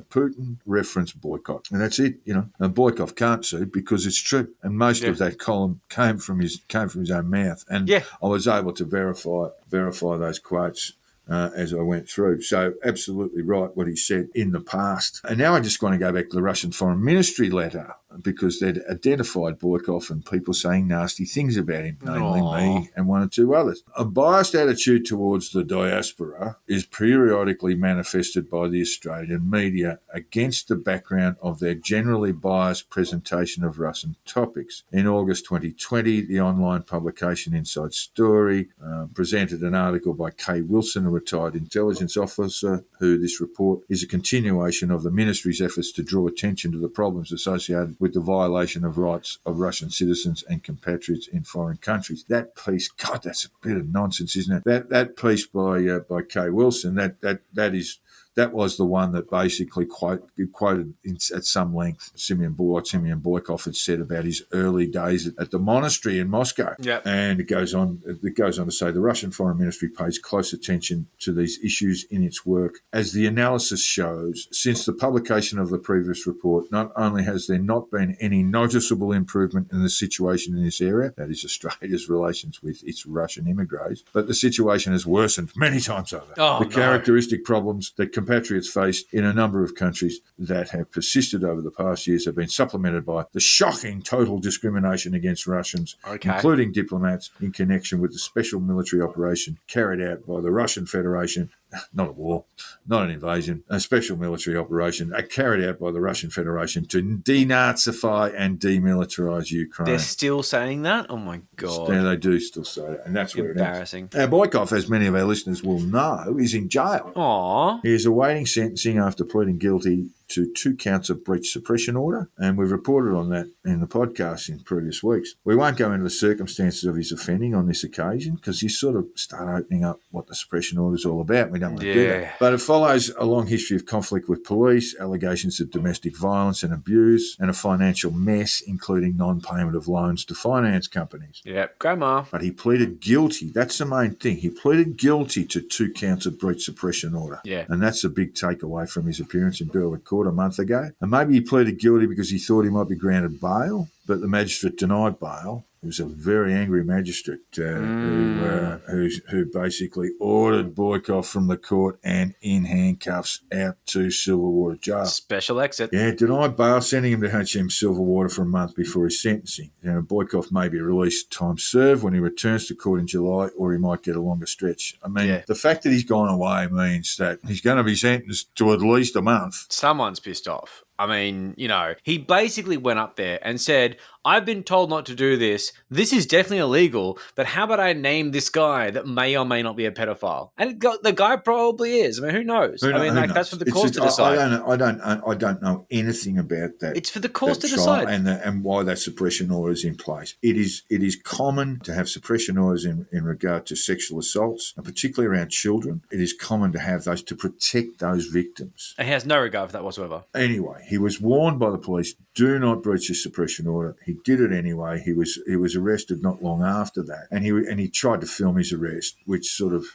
Putin referenced Boykov, and that's it. You know, and Boykov can't sue because it's true, and most of that column came from his own mouth, and I was able to verify those quotes as I went through. So absolutely right what he said in the past. And now I just want to go back to the Russian Foreign Ministry letter, because they'd identified Boykov and people saying nasty things about him, namely me and one or two others. A biased attitude towards the diaspora is periodically manifested by the Australian media against the background of their generally biased presentation of Russian topics. In August 2020, the online publication Inside Story presented an article by Kay Wilson, a retired intelligence officer, who this report is a continuation of the ministry's efforts to draw attention to the problems associated with the violation of rights of Russian citizens and compatriots in foreign countries. That piece, God, that's a bit of nonsense, isn't it? That piece by Kay Wilson, that was the one that basically quoted at some length Simeon Boykov had said about his early days at the monastery in Moscow. Yep. And it goes on to say the Russian Foreign Ministry pays close attention to these issues in its work. As the analysis shows, since the publication of the previous report, not only has there not been any noticeable improvement in the situation in this area, that is Australia's relations with its Russian immigrants, but the situation has worsened many times over. The characteristic problems that compatriots faced in a number of countries that have persisted over the past years have been supplemented by the shocking total discrimination against Russians, including diplomats, in connection with the special military operation carried out by the Russian Federation not a war, not an invasion, a special military operation carried out by the Russian Federation to denazify and demilitarize Ukraine. They're still saying that? Oh, my God. Yeah, they do still say that, and that's where it Embarrassing. is. Now, Boykov, as many of our listeners will know, is in jail. Aww. He is awaiting sentencing after pleading guilty to 2 counts of breach suppression order, and we've reported on that in the podcast in previous weeks. We won't go into the circumstances of his offending on this occasion because you sort of start opening up what the suppression order is all about. We don't want to do that. But it follows a long history of conflict with police, allegations of domestic violence and abuse, and a financial mess, including non-payment of loans to finance companies. Yep, grandma. But he pleaded guilty. That's the main thing. He pleaded guilty to 2 counts of breach suppression order. Yeah. And that's a big takeaway from his appearance in Berwick Court a month ago. And maybe he pleaded guilty because he thought he might be granted bail, but the magistrate denied bail. He was a very angry magistrate who basically ordered Boykov from the court and in handcuffs out to Silverwater Jail. Special exit. Yeah, denied bail, sending him to HM Silverwater for a month before his sentencing. Boykov may be released time served when he returns to court in July, or he might get a longer stretch. I mean, the fact that he's gone away means that he's going to be sentenced to at least a month. Someone's pissed off. I mean, he basically went up there and said, I've been told not to do this. This is definitely illegal, but how about I name this guy that may or may not be a pedophile? And the guy probably is. I mean, who knows? Who knows? That's for the courts to decide. I don't know anything about that. It's for the courts to decide. And why that suppression order is in place. It is common to have suppression orders in regard to sexual assaults, and particularly around children. It is common to have those to protect those victims. And he has no regard for that whatsoever. Anyway, he was warned by the police, do not breach the suppression order. He did it anyway. He was arrested not long after that, and he tried to film his arrest, which sort of,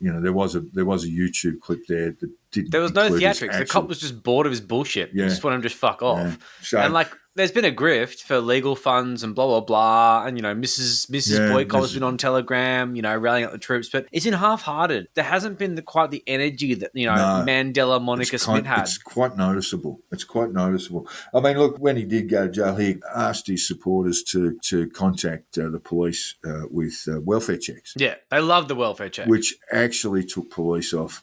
there was a YouTube clip there that didn't. There was no theatrics. The cop was just bored of his bullshit. Yeah. He just wanted him to fuck off. Yeah. So, and there's been a grift for legal funds and blah, blah, blah. And, Mrs. Boykov has been on Telegram, rallying up the troops. But it's been half-hearted. There hasn't been quite the energy that, Mandela, Monica Smith had. It's quite noticeable. I mean, look, when he did go to jail, he asked his supporters to contact the police with welfare checks. Yeah, they love the welfare check. Which actually took police off,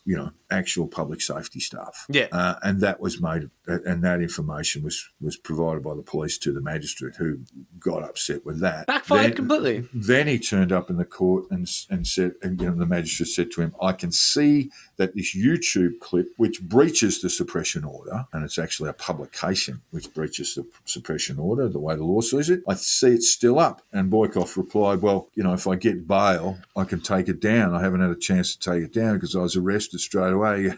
actual public safety staff. Yeah. And that was made, and that information was provided by the police to the magistrate, who got upset with that. Backfired completely. Then he turned up in the court and said, and the magistrate said to him, I can see that this YouTube clip, which breaches the suppression order, and it's actually a publication which breaches the suppression order, the way the law says it, I see it's still up. And Boykov replied, well, if I get bail, I can take it down. I haven't had a chance to take it down because I was arrested straight away.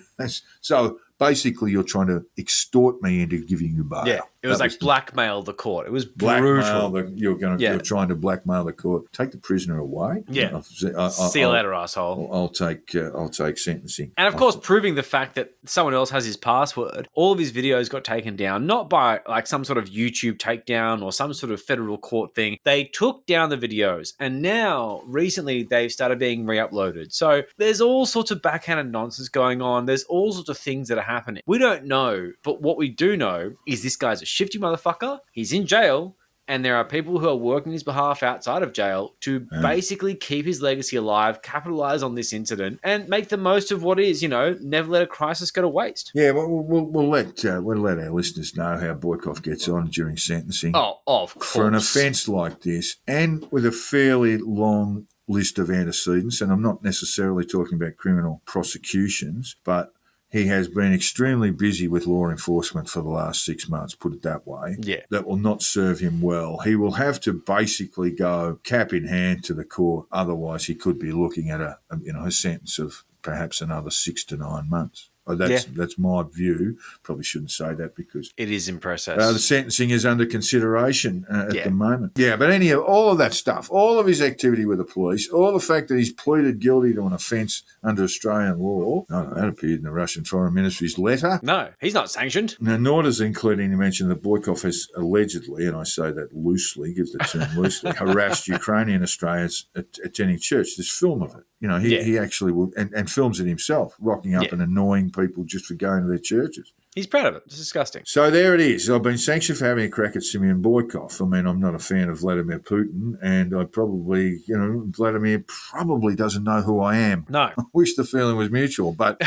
So basically, you're trying to extort me into giving you bail. Yeah, it was blackmail the court. It was brutal. brutal. You're trying to blackmail the court. Take the prisoner away. Yeah. See you later, asshole. I'll take sentencing. And of course, proving the fact that someone else has his password. All of his videos got taken down, not by some sort of YouTube takedown or some sort of federal court thing. They took down the videos, and now recently they've started being re-uploaded. So there's all sorts of backhanded nonsense going on. There's all sorts of things that are happening. We don't know, but what we do know is this guy's a shifty motherfucker. He's in jail, and there are people who are working his behalf outside of jail to basically keep his legacy alive, capitalize on this incident, and make the most of what is, never let a crisis go to waste. Yeah, well, we'll let our listeners know how Boykov gets on during sentencing. Oh, of course. For an offence like this, and with a fairly long list of antecedents, and I'm not necessarily talking about criminal prosecutions, but he has been extremely busy with law enforcement for the last 6 months, put it that way. Yeah. That will not serve him well. He will have to basically go cap in hand to the court. Otherwise, he could be looking at a sentence of perhaps another 6 to 9 months. That's my view. Probably shouldn't say that because it is in process. The sentencing is under consideration at the moment. Yeah, but anyhow, all of that stuff, all of his activity with the police, all the fact that he's pleaded guilty to an offence under Australian law, that appeared in the Russian Foreign Ministry's letter. No, he's not sanctioned. Now, nor does it include any mention that Boykov has allegedly, and I say that loosely, give the term loosely, harassed Ukrainian Australians attending church. There's film of it. He actually will, and films it himself, rocking up and annoying people just for going to their churches. He's proud of it. It's disgusting. So there it is. I've been sanctioned for having a crack at Simeon Boykov. I mean, I'm not a fan of Vladimir Putin, and I probably, Vladimir probably doesn't know who I am. No. I wish the feeling was mutual, but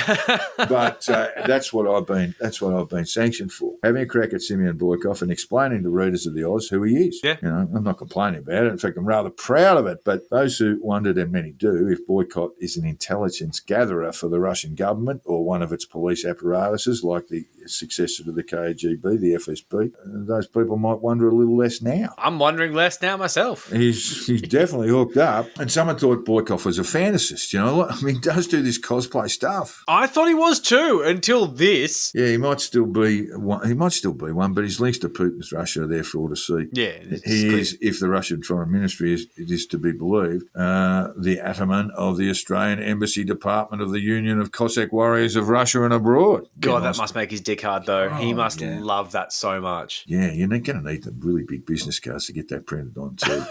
that's what I've been sanctioned for. Having a crack at Simeon Boykov and explaining to readers of the Oz who he is. Yeah. I'm not complaining about it. In fact, I'm rather proud of it. But those who wondered, and many do, if Boykov is an intelligence gatherer for the Russian government or one of its police apparatuses, like the successor to the KGB, the FSB, those people might wonder a little less now. I'm wondering less now myself. He's definitely hooked up. And someone thought Boykov was a fantasist. I mean, he does do this cosplay stuff. I thought he was too until this. Yeah, he might still be one, but his links to Putin's Russia are there for all to see. Yeah. He is, if the Russian Foreign Ministry is to be believed, the ataman of the Australian Embassy Department of the Union of Cossack Warriors of Russia and Abroad. God, that must make his dick hard, though. He must love that so much. Yeah, you're not going to need the really big business cards to get that printed on, too.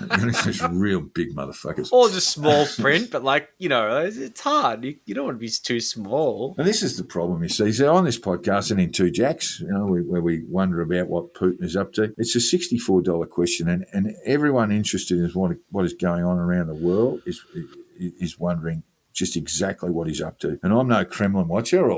Those real big motherfuckers. Or just small print, but it's hard. You don't want to be too small. And this is the problem, you see. So on this podcast and in Two Jacks, where we wonder about what Putin is up to, it's a $64 question, and everyone interested in what is going on around the world is wondering just exactly what he's up to. And I'm no Kremlin watcher,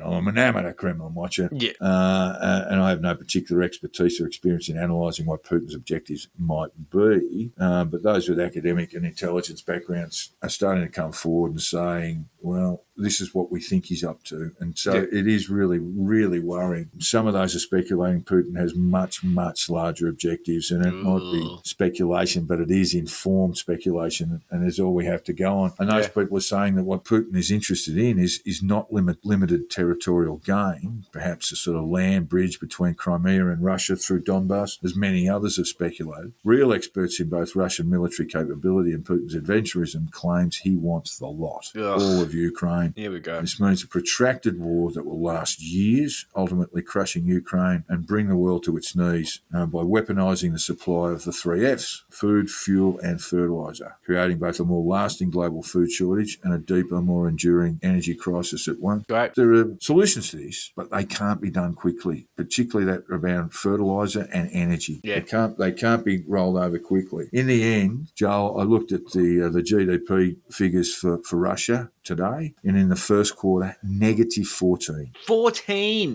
I'm an amateur Kremlin watcher. Yeah. And I have no particular expertise or experience in analysing what Putin's objectives might be. But those with academic and intelligence backgrounds are starting to come forward and saying, well, this is what we think he's up to. And so it is really, really worrying. Some of those are speculating Putin has much, much larger objectives, and it might be speculation, but it is informed speculation, and is all we have to go on. And those people are saying that what Putin is interested in is not limited territorial gain, perhaps a sort of land bridge between Crimea and Russia through Donbass, as many others have speculated. Real experts in both Russian military capability and Putin's adventurism claims he wants the lot, all of Ukraine. Here we go. This means a protracted war that will last years, ultimately crushing Ukraine and bring the world to its knees by weaponising the supply of the 3 Fs, food, fuel and fertiliser, creating both a more lasting global food shortage and a deeper, more enduring energy crisis at once. Right. There are solutions to this, but they can't be done quickly, particularly that around fertiliser and energy. Yeah. They can't be rolled over quickly. In the end, Joel, I looked at the GDP figures for Russia today, and in the first quarter, negative 14.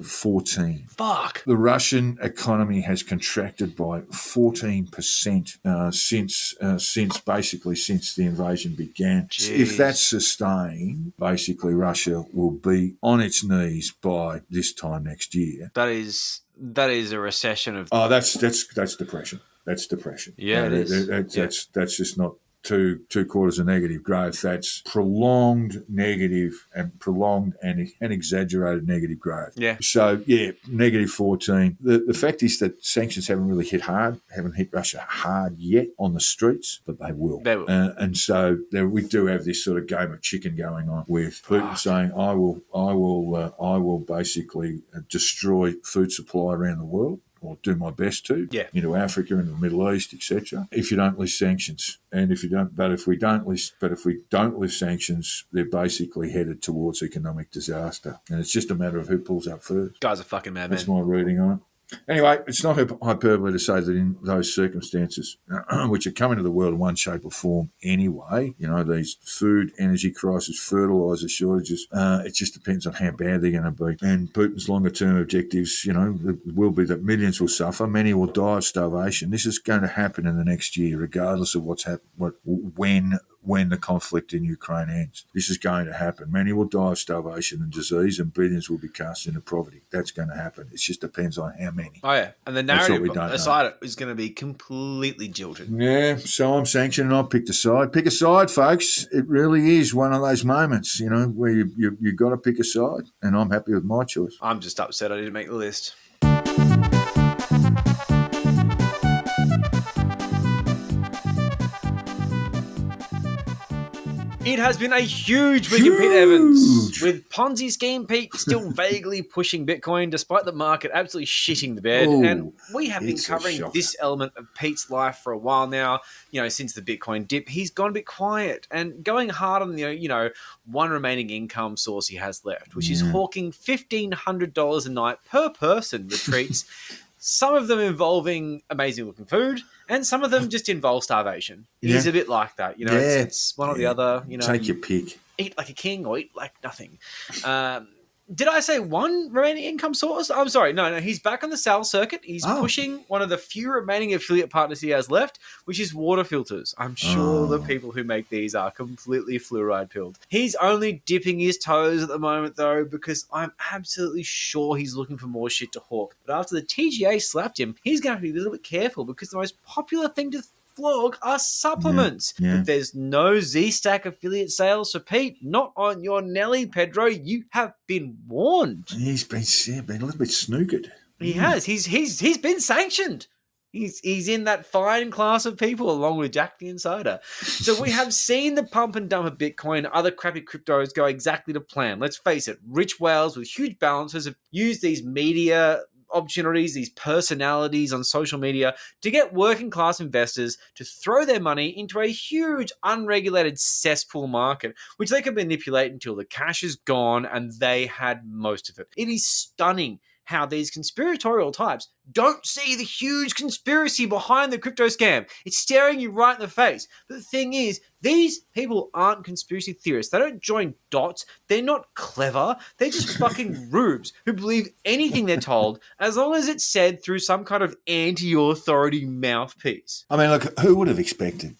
14. Fuck. The Russian economy has contracted by 14% since the invasion began. Jeez. If that's sustained, basically Russia will be on its knees by this time next year. That is a recession of... Oh, that's depression. That's depression. Yeah, it is. That's just not two quarters of negative growth. That's prolonged negative and exaggerated negative growth. Yeah. So, negative 14. The fact is that sanctions haven't really hit Russia hard yet on the streets, but they will. They will. And so we do have this sort of game of chicken going on with Putin saying, I will basically destroy food supply around the world, or do my best to, into Africa and the Middle East, etc. If you don't lift sanctions, and if we don't lift sanctions, they're basically headed towards economic disaster, and it's just a matter of who pulls up first. Guy's a fucking madman. That's my reading on it. Anyway, it's not hyperbole to say that in those circumstances, which are coming to the world in one shape or form anyway, these food, energy crisis, fertiliser shortages, it just depends on how bad they're going to be. And Putin's longer-term objectives, will be that millions will suffer, many will die of starvation. This is going to happen in the next year, regardless of when the conflict in Ukraine ends. This is going to happen. Many will die of starvation and disease, and billions will be cast into poverty. That's going to happen. It just depends on how many. Oh, yeah. And the narrative aside it is going to be completely jilted. Yeah, so I'm sanctioned and I picked a side. Pick a side, folks. It really is one of those moments, where you got to pick a side, and I'm happy with my choice. I'm just upset I didn't make the list. It has been a huge week in Pete Evans, with Ponzi scheme Pete still vaguely pushing Bitcoin despite the market absolutely shitting the bed. Oh, and we have been it's a covering shocker. this element of Pete's life for a while now. Since the Bitcoin dip, he's gone a bit quiet and going hard on the one remaining income source he has left, which is hawking $1,500 a night per person retreats. Some of them involving amazing looking food, and some of them just involve starvation. He's a bit like that, it's one or the other. Take your pick. Eat like a king or eat like nothing. Did I say one remaining income source? I'm sorry. No, he's back on the sales circuit. He's pushing one of the few remaining affiliate partners he has left, which is water filters. I'm sure the people who make these are completely fluoride pilled. He's only dipping his toes at the moment, though, because I'm absolutely sure he's looking for more shit to hawk. But after the TGA slapped him, he's going to be a little bit careful because the most popular thing to flog are supplements. But there's no Z-Stack affiliate sales for Pete. Not on your Nelly, Pedro. You have been warned. He's been a little bit snookered. He has. He's been sanctioned. He's in that fine class of people along with Jack the Insider. So we have seen the pump and dump of Bitcoin and other crappy cryptos go exactly to plan. Let's face it, rich whales with huge balances have used these media opportunities, these personalities on social media to get working class investors to throw their money into a huge unregulated cesspool market, which they can manipulate until the cash is gone and they had most of it. It is stunning how these conspiratorial types don't see the huge conspiracy behind the crypto scam. It's staring you right in the face. But the thing is, these people aren't conspiracy theorists. They don't join dots. They're not clever. They're just fucking rubes who believe anything they're told as long as it's said through some kind of anti-authority mouthpiece. I mean, look, who would have expected,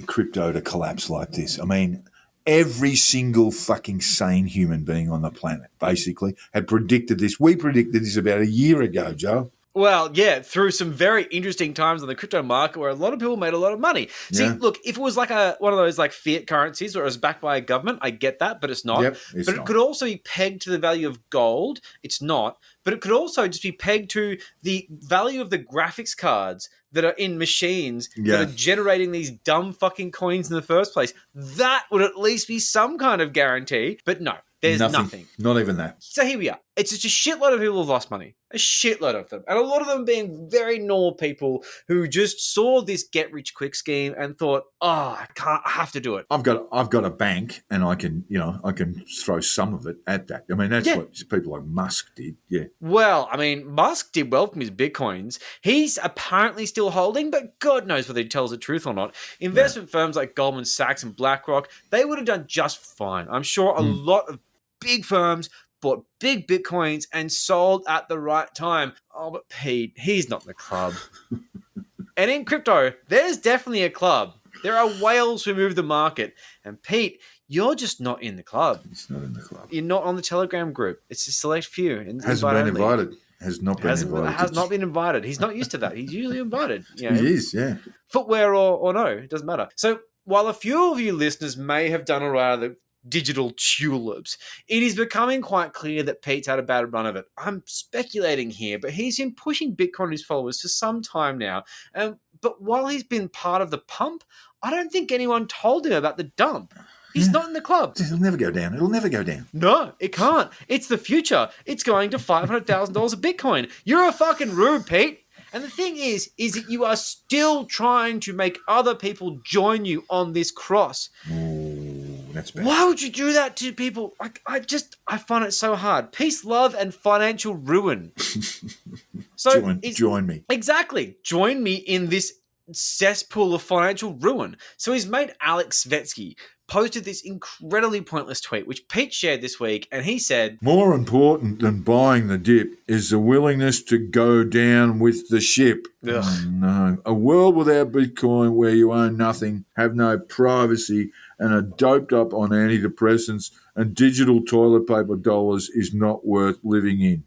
crypto to collapse like this? I mean, every single fucking sane human being on the planet, basically, had predicted this. We predicted this about a year ago, Joe. Well, yeah, through some very interesting times on the crypto market where a lot of people made a lot of money. See, look, if it was like one of those like fiat currencies or it was backed by a government, I get that, but it's not. But it could also be pegged to the value of gold. It's not. But it could also just be pegged to the value of the graphics cards that are in machines that are generating these dumb fucking coins in the first place. That would at least be some kind of guarantee. But no, there's nothing. Not even that. So here we are. It's just a shitload of people who've lost money. A shitload of them. And a lot of them being very normal people who just saw this get-rich-quick scheme and thought, I have to do it. I've got a bank and I can throw some of it at that. I mean, that's what people like Musk did. Yeah. Well, I mean, Musk did well from his Bitcoins. He's apparently still holding, but God knows whether he tells the truth or not. Investment firms like Goldman Sachs and BlackRock, they would have done just fine. I'm sure a lot of big firms bought big Bitcoins and sold at the right time. Oh, but Pete, he's not in the club. And in crypto, there's definitely a club. There are whales who move the market. And Pete, you're just not in the club. He's not in the club. You're not on the Telegram group. It's a select few. Hasn't been invited. Has not been invited. He's not used to that. He's usually invited. He is, yeah. Footwear or no, it doesn't matter. So while a few of you listeners may have done all right of the digital tulips, it is becoming quite clear that Pete's had a bad run of it. I'm speculating here, but he's been pushing Bitcoin to his followers for some time now. But while he's been part of the pump, I don't think anyone told him about the dump. He's not in the club. It'll never go down. It'll never go down. No, it can't. It's the future. It's going to $500,000 a Bitcoin. You're a fucking rube, Pete. And the thing is that you are still trying to make other people join you on this cross. Ooh, that's bad. Why would you do that to people? I find it so hard. Peace, love, and financial ruin. So join me. Exactly. Join me in this cesspool of financial ruin. So his mate Alex Svetsky posted this incredibly pointless tweet, which Pete shared this week, and he said, "More important than buying the dip is the willingness to go down with the ship." Oh, no. A world without Bitcoin where you own nothing, have no privacy, and are doped up on antidepressants and digital toilet paper dollars is not worth living in.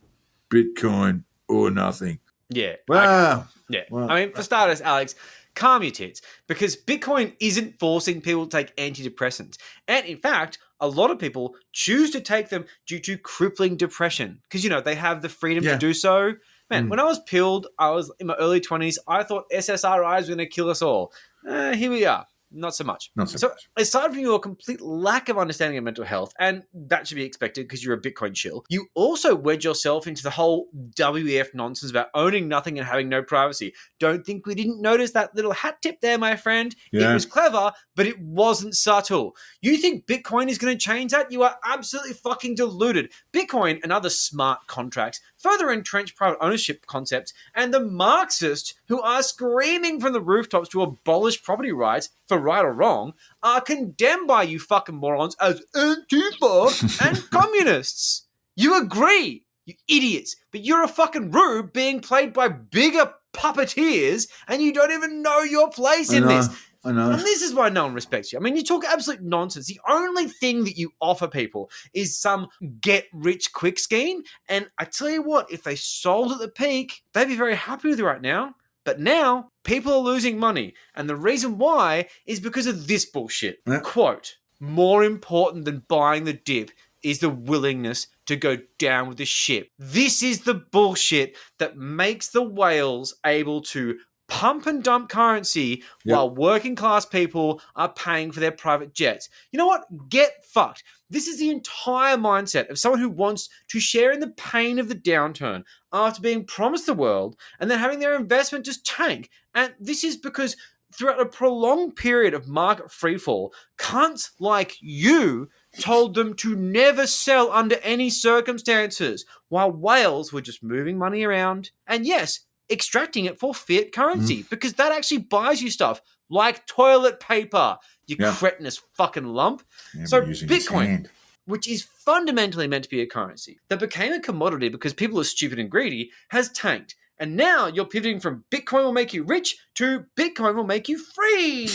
Bitcoin or nothing. Yeah. Wow. Yeah. Wow. I mean, for starters, Alex, calm your tits, because Bitcoin isn't forcing people to take antidepressants. And in fact, a lot of people choose to take them due to crippling depression because, they have the freedom to do so. Man, when I was pilled, I was in my early 20s, I thought SSRIs were going to kill us all. Here we are. not so much. Not so much. Aside from your complete lack of understanding of mental health, and that should be expected because you're a Bitcoin shill, you also wedge yourself into the whole WEF nonsense about owning nothing and having no privacy. Don't think we didn't notice that little hat tip there, my friend. Yeah. It was clever, but it wasn't subtle. You think Bitcoin is going to change that? You are absolutely fucking deluded. Bitcoin and other smart contracts further entrench private ownership concepts, and the Marxists who are screaming from the rooftops to abolish property rights, for right or wrong, are condemned by you fucking morons as Antifa and communists. You agree, you idiots, but you're a fucking rube being played by bigger puppeteers, and you don't even know your place in this. I know. And this is why no one respects you. I mean, you talk absolute nonsense. The only thing that you offer people is some get-rich-quick scheme. And I tell you what, if they sold at the peak, they'd be very happy with you right now. But now, people are losing money. And the reason why is because of this bullshit. Yeah. Quote, more important than buying the dip is the willingness to go down with the ship. This is the bullshit that makes the whales able to pump and dump currency while working class people are paying for their private jets. You know what? Get fucked. This is the entire mindset of someone who wants to share in the pain of the downturn after being promised the world and then having their investment just tank. And this is because throughout a prolonged period of market freefall, cunts like you told them to never sell under any circumstances, while whales were just moving money around. And yes, extracting it for fiat currency, because that actually buys you stuff like toilet paper, you cretinous fucking lump. Yeah, so Bitcoin, which is fundamentally meant to be a currency that became a commodity because people are stupid and greedy, has tanked. And now you're pivoting from Bitcoin will make you rich to Bitcoin will make you free.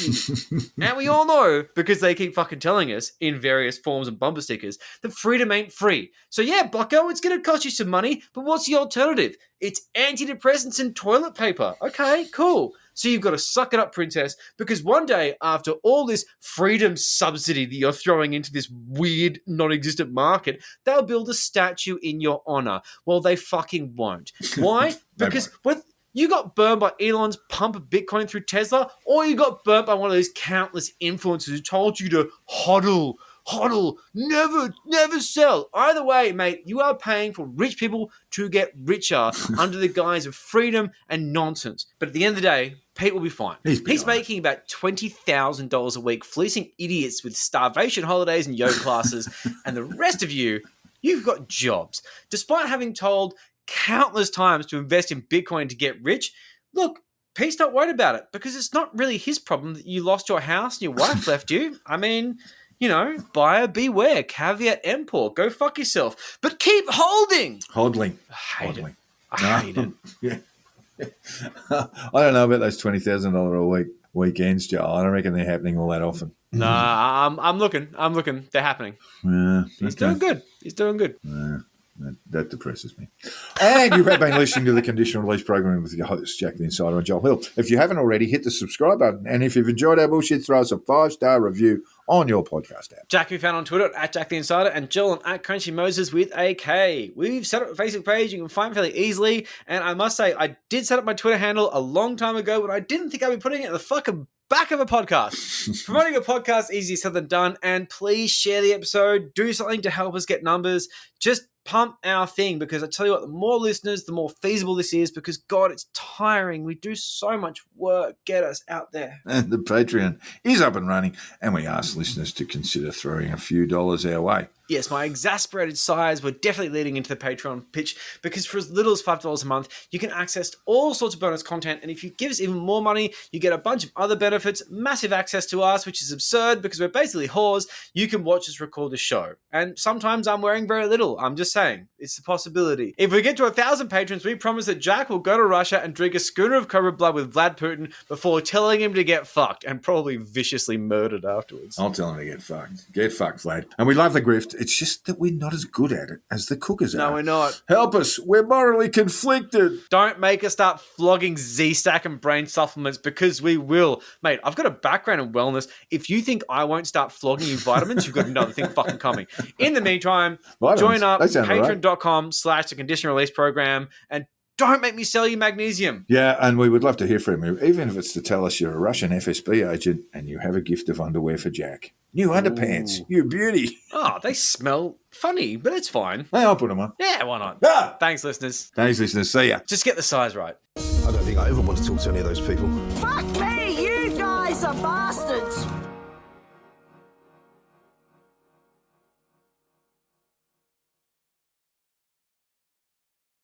And we all know, because they keep fucking telling us in various forms and bumper stickers, that freedom ain't free. So yeah, bucko, it's going to cost you some money, but what's the alternative? It's antidepressants and toilet paper. Okay, cool. So you've got to suck it up, princess, because one day after all this freedom subsidy that you're throwing into this weird non-existent market, they'll build a statue in your honor. Well, they fucking won't. Why? Because when you got burned by Elon's pump of Bitcoin through Tesla, or you got burnt by one of those countless influencers who told you to hodl, never sell. Either way, mate, you are paying for rich people to get richer under the guise of freedom and nonsense. But at the end of the day, Pete will be fine. He's making about $20,000 a week, fleecing idiots with starvation holidays and yoga classes, and the rest of you, you've got jobs. Despite having told countless times to invest in Bitcoin to get rich, look, Pete's not worried about it because it's not really his problem that you lost your house and your wife left you. I mean, you know, buyer beware, caveat emptor, go fuck yourself. But keep holding. Hodling. I hate it. I hate it. Yeah. I don't know about those $20,000 a week weekends, Joe. I don't reckon they're happening all that often. Nah, I'm looking. They're happening. Yeah, He's doing good. That depresses me. And you've been listening to the Conditional Release program with your host, Jack the Insider and Joel Hill. If you haven't already, hit the subscribe button. And if you've enjoyed our bullshit, throw us a 5-star review on your podcast app. Jack can be found on Twitter at Jack the Insider and Joel at Crunchy Moses with a K. We've set up a Facebook page you can find fairly easily. And I must say, I did set up my Twitter handle a long time ago, but I didn't think I'd be putting it at the fucking back of a podcast. Promoting a podcast, easier said than done. And please share the episode. Do something to help us get numbers. Just pump our thing, because I tell you what, the more listeners, the more feasible this is, because God, it's tiring. We do so much work. Get us out there. And the Patreon is up and running, and we ask listeners to consider throwing a few dollars our way. Yes, my exasperated sighs were definitely leading into the Patreon pitch, because for as little as $5 a month, you can access all sorts of bonus content, and if you give us even more money, you get a bunch of other benefits, massive access to us, which is absurd because we're basically whores. You can watch us record the show, and sometimes I'm wearing very little. I'm just saying, it's a possibility. If we get to 1,000 patrons, we promise that Jack will go to Russia and drink a schooner of Cobra blood with Vlad Putin before telling him to get fucked, and probably viciously murdered afterwards. I'll tell him to get fucked. Get fucked, Vlad. And we love the grift. It's just that we're not as good at it as the cookers are. No, we're not. Help us. We're morally conflicted. Don't make us start flogging Z-Stack and brain supplements, because we will. Mate, I've got a background in wellness. If you think I won't start flogging you vitamins, you've got another thing fucking coming. In the meantime, Vitamins. join up They sound patreon.com/the Conditional Release program and Don't make me sell you magnesium. Yeah, and we would love to hear from you, even if it's to tell us you're a Russian FSB agent and you have a gift of underwear for Jack. New underpants. You beauty. Oh, they smell funny, but it's fine. Hey, I'll put them on. Yeah, why not? Ah! Thanks, listeners. Thanks, listeners. See ya. Just get the size right. I don't think I ever want to talk to any of those people. Fuck me, you guys are bastards.